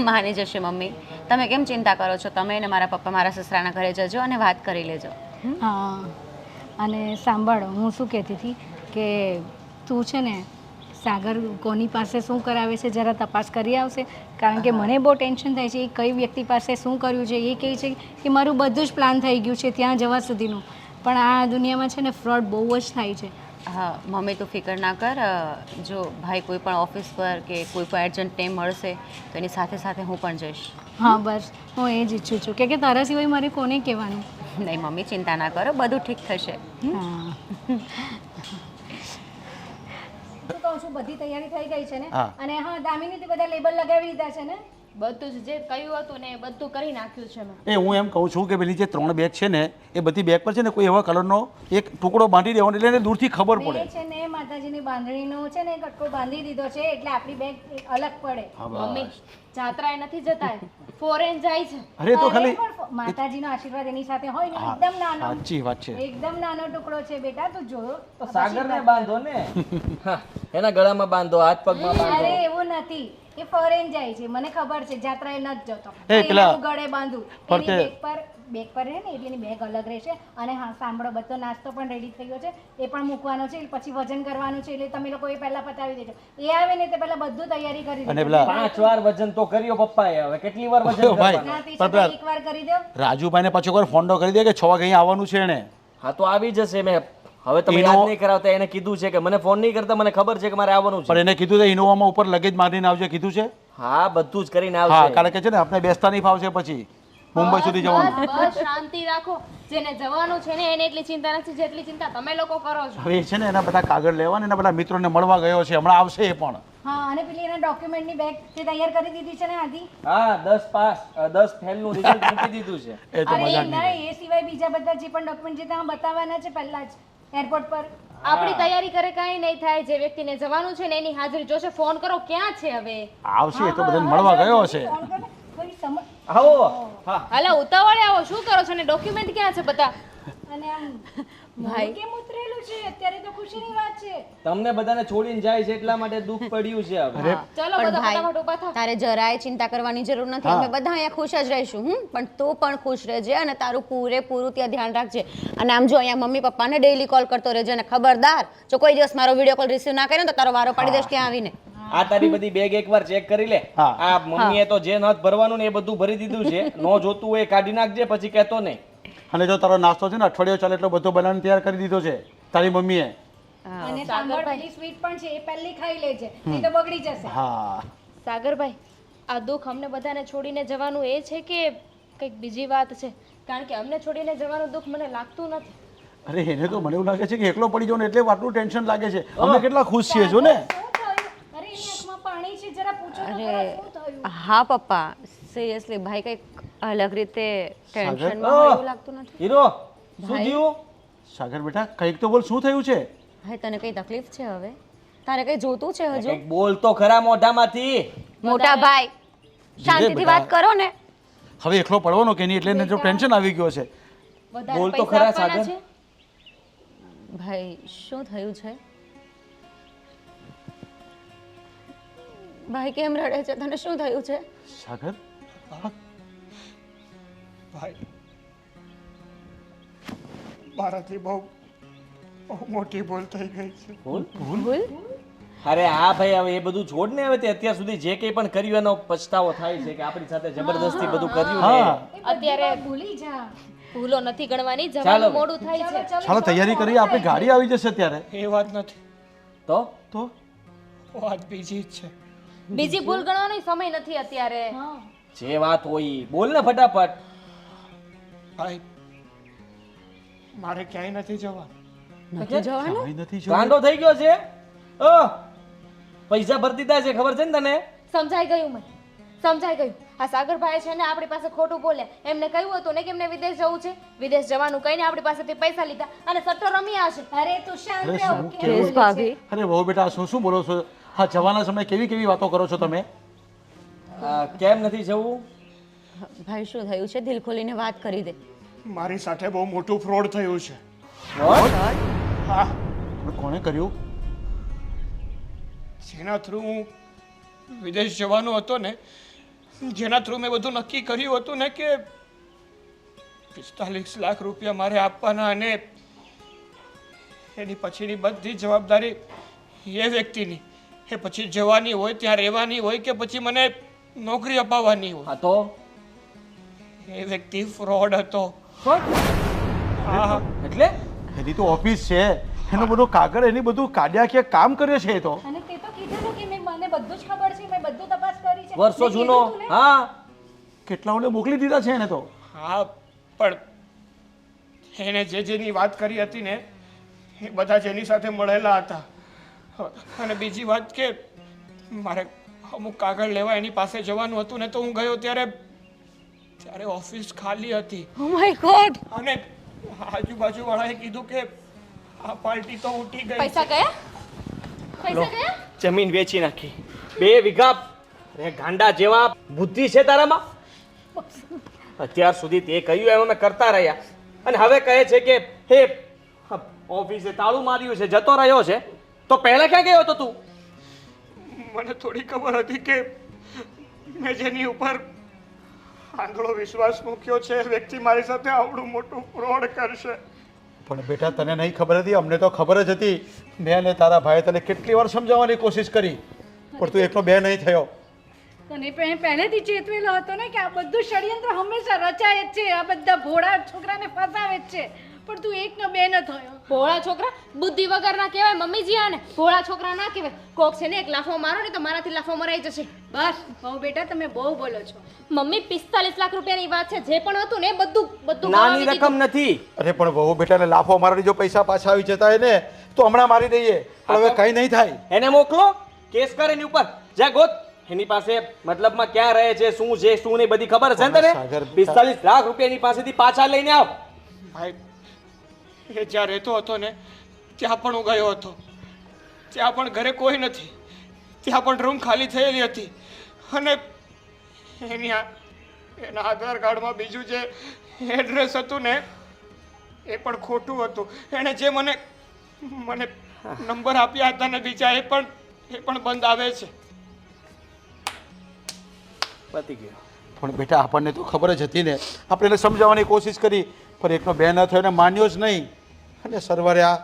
માની જશે મમ્મી, તમે કેમ ચિંતા કરો છો? તમે અને મારા પપ્પા મારા સસરાના ઘરે જજો અને વાત કરી લેજો. હા, અને સાંભળ, હું શું કહેતી હતી કે તું છે ને સાગર કોની પાસે શું કરાવે છે જરા તપાસ કરી આવશે, કારણ કે મને બહુ ટેન્શન થાય છે. એ કઈ વ્યક્તિ પાસે શું કર્યું છે? એ કહે છે કે મારું બધું જ પ્લાન થઈ ગયું છે ત્યાં જવા સુધીનું, પણ આ દુનિયામાં છે ને ફ્રોડ બહુ જ થાય છે. હા મમ્મી, તું ફિકર ના કર. જો ભાઈ કોઈ પણ ઓફિસ પર કે કોઈ પણ એજન્ટને મળશે તો એની સાથે સાથે હું પણ જઈશ. હા બસ, હું એ જ ઈચ્છું છું કે તારા સિવાય મારે કોને કહેવાનું. નહીં મમ્મી, ચિંતા ના કરો, બધું ઠીક થશે. હા, શું કહું છું, બધી તૈયારી થઈ ગઈ છે ને? હા. અને હા, દામિનીથી બધા લેબલ લગાવી દીધા છે ને? બધું જ જે કહ્યું હતું ને એ બધું કરી નાખ્યું છે મેં. એ હું એમ કહું છું કે પેલી જે 3 બેગ છે ને એ બધી બેગ પર છે ને કોઈ એવા કલરનો એક ટુકડો બાંધી દેવાનો એટલે એને દૂરથી ખબર પડે. મેં છે ને માતાજીની બાંધણીનો છે ને કટકો બાંધી દીધો છે એટલે આપણી બેગ અલગ પડે. મમ્મી જાત્રાએ નથી જતા, ફોરેન જાય છે. અરે તો ખાલી પણ માતાજીનો આશીર્વાદ એની સાથે હોય ને, એકદમ નાનો, સાચી વાત છે. એકદમ નાનો ટુકડો છે બેટા, તું જો. તો સાગરને બાંધો ને. હા, એના ગળામાં બાંધો, હાથ પગમાં બાંધો. અરે એવું નથી, એ ફોરેન જાય છે, મને ખબર છે, જાત્રાએ નથી જતો. એ તો પેલા એને હું ગળે બાંધું. ફરતે- એની બેગ પર રહે ને એટલે એની બેગ અલગ રહેશે. અને હા સાંભળો, બધો નાસ્તો પણ રેડી થઈ ગયો છે, એ પણ મૂકવાનો છે, પછી વજન કરવાનું છે, એટલે તમે લોકો એ પહેલા પતાવી દેજો. એ આવે ને તે પહેલા બધું તૈયારી કરી અને દેજો. પેલા 5 વાર વજન તો કર્યો પપ્પાએ, હવે કેટલી વાર વજન ભાઈ, કરવાનું? ના, પણ ટીચર પેલા- એકવાર કરી દો. રાજુભાઈને પાછો એકવાર ફોન કરી દે કે 6 વાગે અહીંયા આવવાનું છે એને. હા તો આવી જશે. મેં હવે તમે એનો- યાદ નહીં કરાવતા, એને કીધું છે કે મને ફોન નહીં કરતા, મને ખબર છે કે મારે આવવાનું છે. પણ એને કીધું છે ઇનોવામાં ઉપર લગેજ માંડીને આવજે કીધું છે. હા, બધું જ કરીને હા, આવશે. કારણ કે છે ને આપણે બેસતા નહીં ફાવશે પછી મુંબઈ સુધી જવાનું. બસ શાંતિ રાખો. જેને જવાનું છે ને એને એટલી ચિંતા નથી જેટલી ચિંતા તમે લોકો કરો છો. હવે એ છે ને એના બધા કાગળ લેવાના, એના બધા મિત્રોને મળવા ગયો છે, હમણાં આવશે એ પણ. હા, અને પેલી એના ડોક્યુમેન્ટની બેગ તે તૈયાર કરી દીધી છે ને આધી? હા, 10 પાસ 10 ફેલ નું રિઝલ્ટ મૂકી દીધું છે. એ તો અરે મજા ના, નહીં. એ સિવાય બીજા બધા જે પણ ડોક્યુમેન્ટ જે ત્યાં બતાવવાના છે પહેલા જ એરપોર્ટ પર. આપણી તૈયારી કરે કાંઈ નહીં થાય. જે વ્યક્તિને જવાનું છે ને એની હાજરી જોશે. ફોન કરો, ક્યાં છે હવે? આવશે એ તો બધાને મળવા ગયો હશે. ફોન કરો, થોડી સમજ. આવો. હા, હાલો ઉતાવળે આવો. શું કરો છો ને? ડોક્યુમેન્ટ ક્યાં છે બધા? અને આમ ભાઈ કેમ ઉતરેલું છે? અત્યારે તો ખુશીની વાત છે. તમને બધાને છોડીને જાય છે એટલા માટે દુઃખ પડ્યું છે હવે. ચલો બધા ફટાફટ ઊભા થાઓ. તારે જરાય ચિંતા કરવાની જરૂર નથી. અમે બધા અહીંયા ખુશ જ રહીશું. પણ તું પણ ખુશ રહેજે અને તારું પૂરેપૂરું ત્યાં ધ્યાન રાખજે. અને આમ જો અહીંયા મમ્મી પપ્પાને ડેઈલી કોલ કરતો રહેજે. અને ખબરદાર, જો કોઈ દિવસ મારો વિડીયો કોલ રિસીવ ના કર્યો ને તો તારો વારો પાડી દેશ ત્યાં આવીને. આ તારી બધી બેગ એકવાર ચેક કરી લે. હા. આ મમ્મીએ તો જે નથ ભરવાનું ને એ બધું ભરી દીધું છે. નો જોતું હોય એ કાઢી નાખજે, પછી કહેતો નહીં. અને જો તારો નાસ્તો છે ને અઠવાડિયો ચાલે એટલો બધો બનાવીને તૈયાર કરી દીધો છે તારી મમ્મીએ. અને સાંભળ પેલી સ્વીટ પણ છે એ પહેલી ખાઈ લેજે નહીં તો બગડી જશે. હા સાગરભાઈ આ દુઃખ અમને બધાને છોડીને જવાનું એ છે કે કંઈક બીજી વાત છે? કારણ કે અમને છોડીને જવાનું દુઃખ મને લાગતું નથી. અરે એને તો મને એવું લાગે છે કે એકલો પડી જાઉં ને એટલે આટલું ટેન્શન લાગે છે. અમે કેટલા ખુશ છીએ જો ને. શું થયું? અરે એની આંખમાં પાણી છે જરા પૂછો તો ખરા શું થયું? હા પપ્પા સિરિયસલી ભાઈ કંઈક અલગ રીતે ટેન્શનમાં ઓહ! હોય એવું લાગતું નથી. હીરો શું થયું? સાગર બેટા કંઈક તો બોલ, શું થયું છે? ભાઈ તને કઈ તકલીફ છે હવે? તારે કઈ જોતું છે હજુ? કંઈક બોલ તો ખરા મોઢામાંથી. મોટા ભાઈ શાંતિથી બેટા. વાત કરો ને. હવે એકલો પડવાનો કે નહીં એટલે એને જો ટેન્શન આવી ગયો છે. વધારે બોલ તો પૈસા ખરા, આપવાના સાગર. છે? ભાઈ શું થયું છે? ભાઈ કેમ રડે છે? તને શું થયું છે? સાગર ભાઈ મારાથી બહુ મોટી ભૂલ થઈ ગઈ છે. ભૂલ? અરે હા ભાઈ હવે એ બધું છોડ ને. હવે તે અત્યાર સુધી જે કંઈ પણ કર્યું એનો પછતાવો થાય છે કે આપણી સાથે જબરદસ્તી બધું કર્યું ને. હા અત્યારે ભૂલી જા. ભૂલો નથી ગણવાની, ચાલો જવાનું ભાઈ. મોડું થાય છે. ચાલો તૈયારી કરીએ, આપણી ગાડી આવી જશે ત્યારે. એ વાત નથી, તો તો વાત બીજી જ છે. બીજી ભૂલ ગણવાનો સમય નથી અત્યારે. જે વાત હોય ઈ બોલ ને ફટાફટ. ભાઈ મારે ક્યાંય નથી જવાનું. નથી જવાનું? ક્યાંય નથી જવું. ગાંડો થઈ ગયો છે. પૈસા ભરી દીધા છે ખબર છે ને તને? સમજાઈ ગયું મને, સમજાઈ ગયું. આ સાગરભાઈ છે ને આપણી પાસે ખોટું બોલ્યા. એમને કહ્યું હતું ને કે એમને વિદેશ જવું છે, વિદેશ જવાનું કહીને આપણી પાસેથી પૈસા લીધા અને સટ્ટો રમ્યા છે. અરે તું શાંત અરે રહો. શું કેમ કેવું? બોલે છે? ભાભી અરે બહુ બેટા શું શું બોલો છો? હા જવાના સમયે કેવી કેવી વાતો કરો છો તમે? કેમ નથી જવું? ભાઈ શું થયું છે? દિલ ખોલીને વાત કરી દે. મારી સાથે બહુ મોટું ફ્રોડ થયું છે. હા, પણ કોણે કર્યું? જેના થ્રુ હું વિદેશ જવાનો હતો ને, જેના થ્રુ મેં બધું નક્કી કર્યું હતું ને કે 45 લાખ રૂપિયા મારે આપવાના અને એની પછીની બધી જવાબદારી એ વ્યક્તિની. એ પછી જવાની હોય ત્યાં રહેવાની હોય કે પછી મને નોકરી અપાવવાની હોય. હા તો એ વ્યક્તિ ફ્રોડ હતો. હા, એટલે એની તો ઓફિસ છે, એનું બધું કાગળ એની બધું કાઢ્યા કે કામ કર્યો છે એ તો. અને તે તો કીધું કે મને બધું જ ખબર છે, મેં બધું તપાસ કરી છે. વર્ષો મેં જૂનો. કીધું તું ને. હા કેટલાઓને મોકલી દીધા છે એને તો. હા, પણ એને જેની વાત કરી હતી ને એ બધા જેની સાથે મળેલા હતા. અને બીજી વાત કે મારે અમુક કાગળ લેવા એની પાસે જવાનું હતું ને, તો હું ગયો ત્યારે ઓફિસ ખાલી હતી. Oh my God. અને આજુબાજુ વાળાએ કીધું કે આ પાર્ટી તો ઉઠી ગઈ. પૈસા ગયા? પૈસા ગયા? જમીન વેચી નાખી 2 વીઘા. અરે ગાંડા જેવા બુદ્ધિ છે તારામાં? અત્યાર સુધી તે કહ્યું એમ અમે કરતા રહ્યા અને હવે કહે છે કે હે ઓફિસે તાળું માર્યું છે, જતો રહ્યો છે. તો પહેલા ક્યાં ગયો હતો તું? મને થોડી ખબર હતી કે મેં જેની ઉપર આંધળો વિશ્વાસ મૂક્યો છે એ વ્યક્તિ મારી સાથે આવડું મોટું ફ્રોડ કરશે. પણ બેટા તને નહીં ખબર હતી, અમને તો ખબર જ હતી. મેં અને તારા ભાઈએ તને કેટલી વાર સમજાવવાની કોશિશ કરી પણ તું એકલો બે નહીં થયો. તને પહેલેથી ચેતવેલો હતો ને કે આ બધું ષડયંત્ર હંમેશા રચાય જ છે, આ બધા ભોળા છોકરાને ફસાવે જ છે, પણ તું એકનો બે ન થયો. ભોળા છોકરા બુદ્ધિ વગર ના કહેવાય મમ્મીજી. આને ભોળા છોકરા ના કહેવાય. કોક છે ને એક લાફો મારો ને તો મારાથી લાફો મરાઈ જશે. બસ બહુ બેટા તમે બહુ બોલો છો. મમ્મી 45 લાખ રૂપિયાની વાત છે. જે પણ હતું ને એ બધું નાની ગવાવી રકમ દીધું. નથી. અરે પણ બહુ બેટાને લાફો મારવાની જો પૈસા પાછા આવી જતા હોય ને તો હમણાં મારી દઈએ, પણ હવે કંઈ નહીં થાય. એને મોકલો, કેસ કર એની ઉપર. જા ગોત એની પાસે, મતલબમાં ક્યાં રહે છે, શું છે શું નહીં બધી ખબર છે ને તને? સાગર, 45 લાખ રૂપિયા એની પાસેથી પાછા લઈને આવ. ભાઈ એ જ્યાં રહેતો હતો ને ત્યાં પણ હું ગયો હતો. ત્યાં પણ ઘરે કોઈ નથી. ત્યાં પણ રૂમ ખાલી થયેલી હતી અને એના આધાર કાર્ડમાં બીજું જે એડ્રેસ હતું ને એ પણ ખોટું હતું. એણે જે મને નંબર આપ્યા હતા ને બીજા એ પણ બંધ આવે છે. પતી ગયો. પણ બેટા આપણને તો ખબર જ હતી ને, આપણે એને સમજાવવાની કોશિશ કરી પણ એકનો બે ન થયો ને માન્યો જ નહીં અને સરવારે આ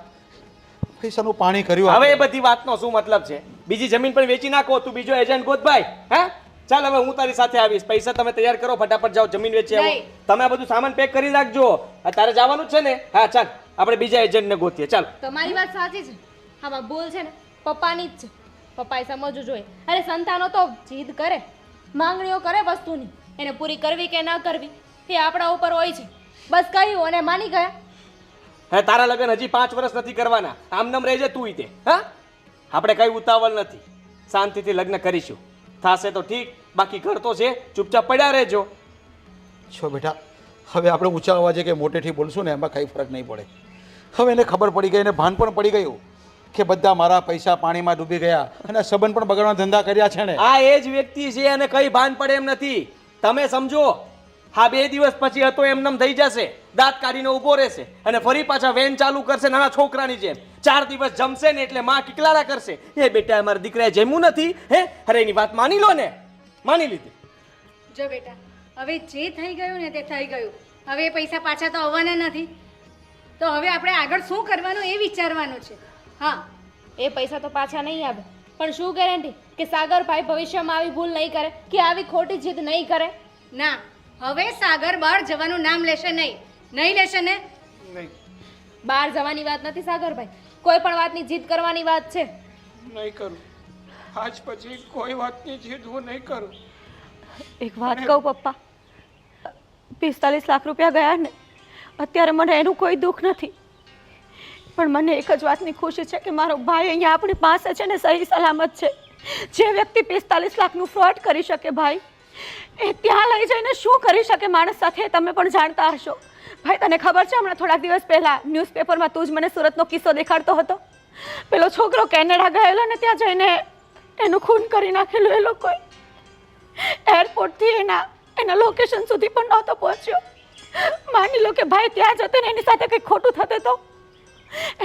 પૈસાનું પાણી કર્યું. હવે એ બધી વાતનો શું મતલબ છે? બીજી જમીન પણ વેચી નાખો, તું બીજો એજન્ટ ગોત ભાઈ. હા ચાલ હવે હું તારી સાથે આવીશ. પૈસા તમે તૈયાર કરો, ફટાફટ જાઓ જમીન વેચી આવો. નહીં. તમે આ બધું સામાન પેક કરી રાખજો. આ તારે જવાનું જ છે ને? હા ચાલ, આપણે બીજા એજન્ટને ગોતીએ. ચાલ. તમારી વાત સાચી છે. આમાં ભૂલ છે ને પપ્પાની જ છે. પપ્પાએ સમજવું જોઈએ. અરે સંતાનો તો જીદ કરે, માંગણીઓ કરે વસ્તુની, એને પૂરી કરવી કે ના કરવી એ આપણા ઉપર હોય છે. બસ કહ્યું અને માની ગયા. હે, તારા લગ્ન હજી 5 વર્ષ નથી કરવાના. આમનામ રહેજે તું તે. હા, આપણે કઈ ઉતાવળ નથી. શાંતિથી લગ્ન કરીશું. થાશે તો ઠીક, બાકી ઘર તો છે, ચૂપચાપ પડ્યા રહેજો. છો બેટા, હવે આપણે ઊંચા અવાજે કે મોટેથી બોલશું ને એમાં કંઈ ફરક નહીં પડે. હવે એને ખબર પડી ગઈ, એને ભાન પણ પડી ગયું કે બધા મારા પૈસા પાણીમાં ડૂબી ગયા અને સંબંધ પણ બગાડવાના ધંધા કર્યા છે ને. આ એ જ વ્યક્તિ છે અને કઈ ભાન પડે એમ નથી. તમે સમજો, હા 2 દિવસ પછી હતો એમનેમ થઈ જશે, દાંત કાઢીને ઊભો રહેશે અને ફરી પાછા વેન ચાલુ કરશે નાના છોકરાની જેમ. 4 દિવસ જમશે ને એટલે માં કિકલારા કરશે. એ બેટા અમારા દીકરાએ જમ્યું નથી. હે, અરે એની વાત માની લો ને. માની લીધી. જો બેટા, હવે જે થઈ ગયું ને તે થઈ ગયું. હવે એ પૈસા પાછા તો આવવાના નથી. તો હવે આપણે આગળ શું કરવાનું એ વિચારવાનું છે. હા, એ પૈસા તો પાછા નહીં આવે, પણ શું ગેરંટી કે સાગરભાઈ ભવિષ્યમાં આવી ભૂલ નહીં કરે કે આવી ખોટી જીદ નહીં કરે? ના, હવે સાગર બહાર જવાનું નામ લેશે નહીં. નહીં લેશે ને? બહાર જવાની વાત નથી સાગરભાઈ, કોઈ પણ વાતની જીદ કરવાની વાત છે. નહીં કરું, આજ પછી કોઈ વાતની જીદ હું નહીં કરું. એક વાત કહું પપ્પા, 45 લાખ રૂપિયા ગયા ને, અત્યારે મને એનું કોઈ દુઃખ નથી, પણ મને એક જ વાતની ખુશી છે કે મારો ભાઈ અહીંયા આપણી પાસે છે ને સહી સલામત છે. જે વ્યક્તિ 45 લાખનું ફ્રોડ કરી શકે ભાઈ, એ ત્યાં લઈ જઈને શું કરી શકે માણસ સાથે તમે પણ જાણતા હશો. ભાઈ તને ખબર છે હમણાં થોડાક દિવસ પહેલા ન્યૂઝપેપરમાં તું જ મને સુરતનો કિસ્સો દેખાડતો હતો. પેલો છોકરો કેનેડા ગયેલો ને ત્યાં જઈને એનું ખૂન કરી નાખેલું એ લોકોએ. એરપોર્ટથી એના લોકેશન સુધી પણ નહોતો પહોંચ્યો. માની લો કે ભાઈ ત્યાં જતો ને એની સાથે કંઈક ખોટું થતું તો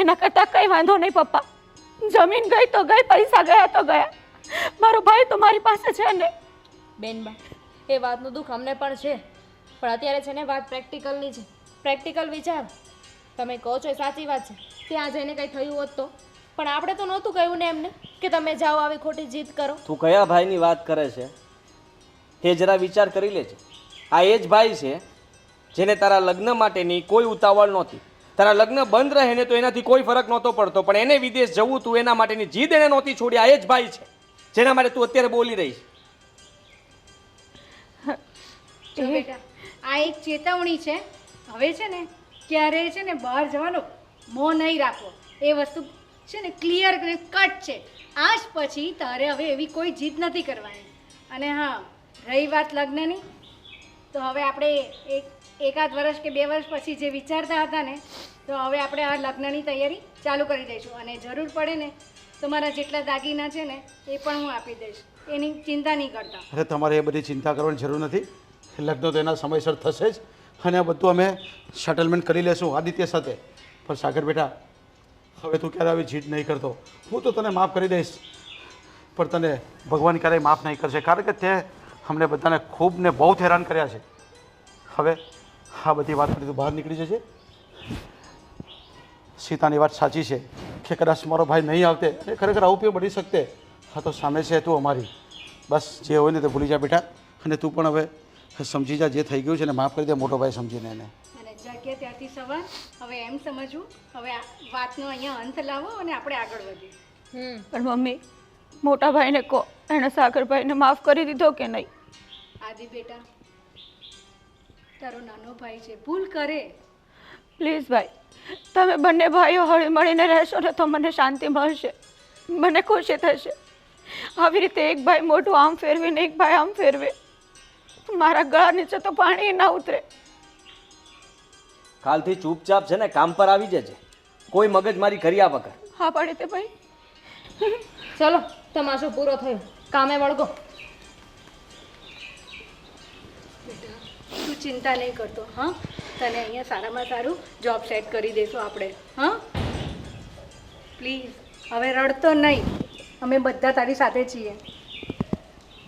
એના કરતાં કંઈ વાંધો નહીં પપ્પા. જમીન ગઈ તો ગઈ, પૈસા ગયા તો ગયા, મારો ભાઈ તો મારી પાસે છે ને. બેનબા, એ વાતનું દુઃખ અમને પણ છે, પણ અત્યારે છે ને વાત પ્રેક્ટિકલની છે. પ્રેક્ટિકલ વિચાર. તમે કહો છો એ સાચી વાત છે, ત્યાં જઈને કંઈ થયું હોત તો, પણ આપણે તો નહોતું કહ્યું ને એમને કે તમે જાઓ આવી ખોટી જીદ કરો. તું કયા ભાઈની વાત કરે છે એ જરા વિચાર કરી લેજે. આ એ જ ભાઈ છે જેને તારા લગ્ન માટેની કોઈ ઉતાવળ નહોતી. તારા લગ્ન બંધ રહે ને તો એનાથી કોઈ ફરક નહોતો પડતો, પણ એને વિદેશ જવું તું એના માટેની જીદ એને નહોતી છોડી. આ એ જ ભાઈ છે જેના માટે તું અત્યારે બોલી રહી છે. જો બેટા, આ એક ચેતવણી છે. હવે છે ને ક્યારે છે ને બહાર જવાનો મોહ નહીં રાખવો. એ વસ્તુ છે ને ક્લિયર કટ છે. આજ પછી તારે હવે એવી કોઈ જીદ નથી કરવાની. અને હા, રહી વાત લગ્નની, તો હવે આપણે એકાદ વર્ષ કે 2 વર્ષ પછી જે વિચારતા હતા ને, તો હવે આપણે આ લગ્નની તૈયારી ચાલુ કરી દઈશું. અને જરૂર પડે ને તો મારા જેટલા દાગીના છે ને એ પણ હું આપી દઈશ. એની ચિંતા નહીં કરતા. અરે તમારે એ બધી ચિંતા કરવાની જરૂર નથી. લગ્ન તો એના સમયસર થશે જ અને આ બધું અમે સેટલમેન્ટ કરી લેશું આદિત્ય સાથે. પણ સાગર બેટા, હવે તું ક્યારે આવી જીદ નહીં કરતો. હું તો તને માફ કરી દઈશ, પણ તને ભગવાન ક્યારેય માફ નહીં કરશે, કારણ કે તે અમને બધાને ખૂબ ને બહુ હેરાન કર્યા છે. હવે આ બધી વાતમાંથી તું બહાર નીકળી જશે. સીતાની વાત સાચી છે કે કદાચ મારો ભાઈ નહીં આવતે અને ખરેખર આવું પણ બની શકતે. હા, તો સામે છે તું અમારી. બસ જે હોય ને તે ભૂલી જા બેટા. અને તું પણ હવે સમજી જા, જે થઈ ગયું છે ને માફ કરી દે મોટો ભાઈ સમજીને એને. અને જાગ્યા ત્યાંથી સવાર. હવે એમ સમજવું, હવે આ વાતનો અહીંયા અંત લાવો અને આપણે આગળ વધીએ. પણ મમ્મી, મોટા ભાઈને કહો એણે સાગરભાઈને માફ કરી દીધો કે નહીં? આદિ બેટા, તારો નાનો ભાઈ છે, ભૂલ કરે. પ્લીઝ ભાઈ, તમે બંને ભાઈઓ હળી મળીને રહેશો ને તો મને શાંતિ મળશે, મને ખુશી થશે. આવી રીતે એક ભાઈ મોઢું આમ ફેરવે ને એક ભાઈ આમ ફેરવે, મારા ગળા નીચે તો પાણી ના ઉતરે. કાલથી ચૂપચાપ છે ને કામ પર આવી જજે, કોઈ મગજમારી કર્યા વગર. હા પાડી તે ભાઈ. ચલો, તમાશો પૂરો થયો, કામે વળગો. બેટા, તું ચિંતા નહીં કરતો. હા, તને અહીંયા સારામાં સારું જોબ સેટ કરી દઈશું આપણે. હા, પ્લીઝ હવે રડતો નહીં. અમે બધા તારી સાથે છીએ.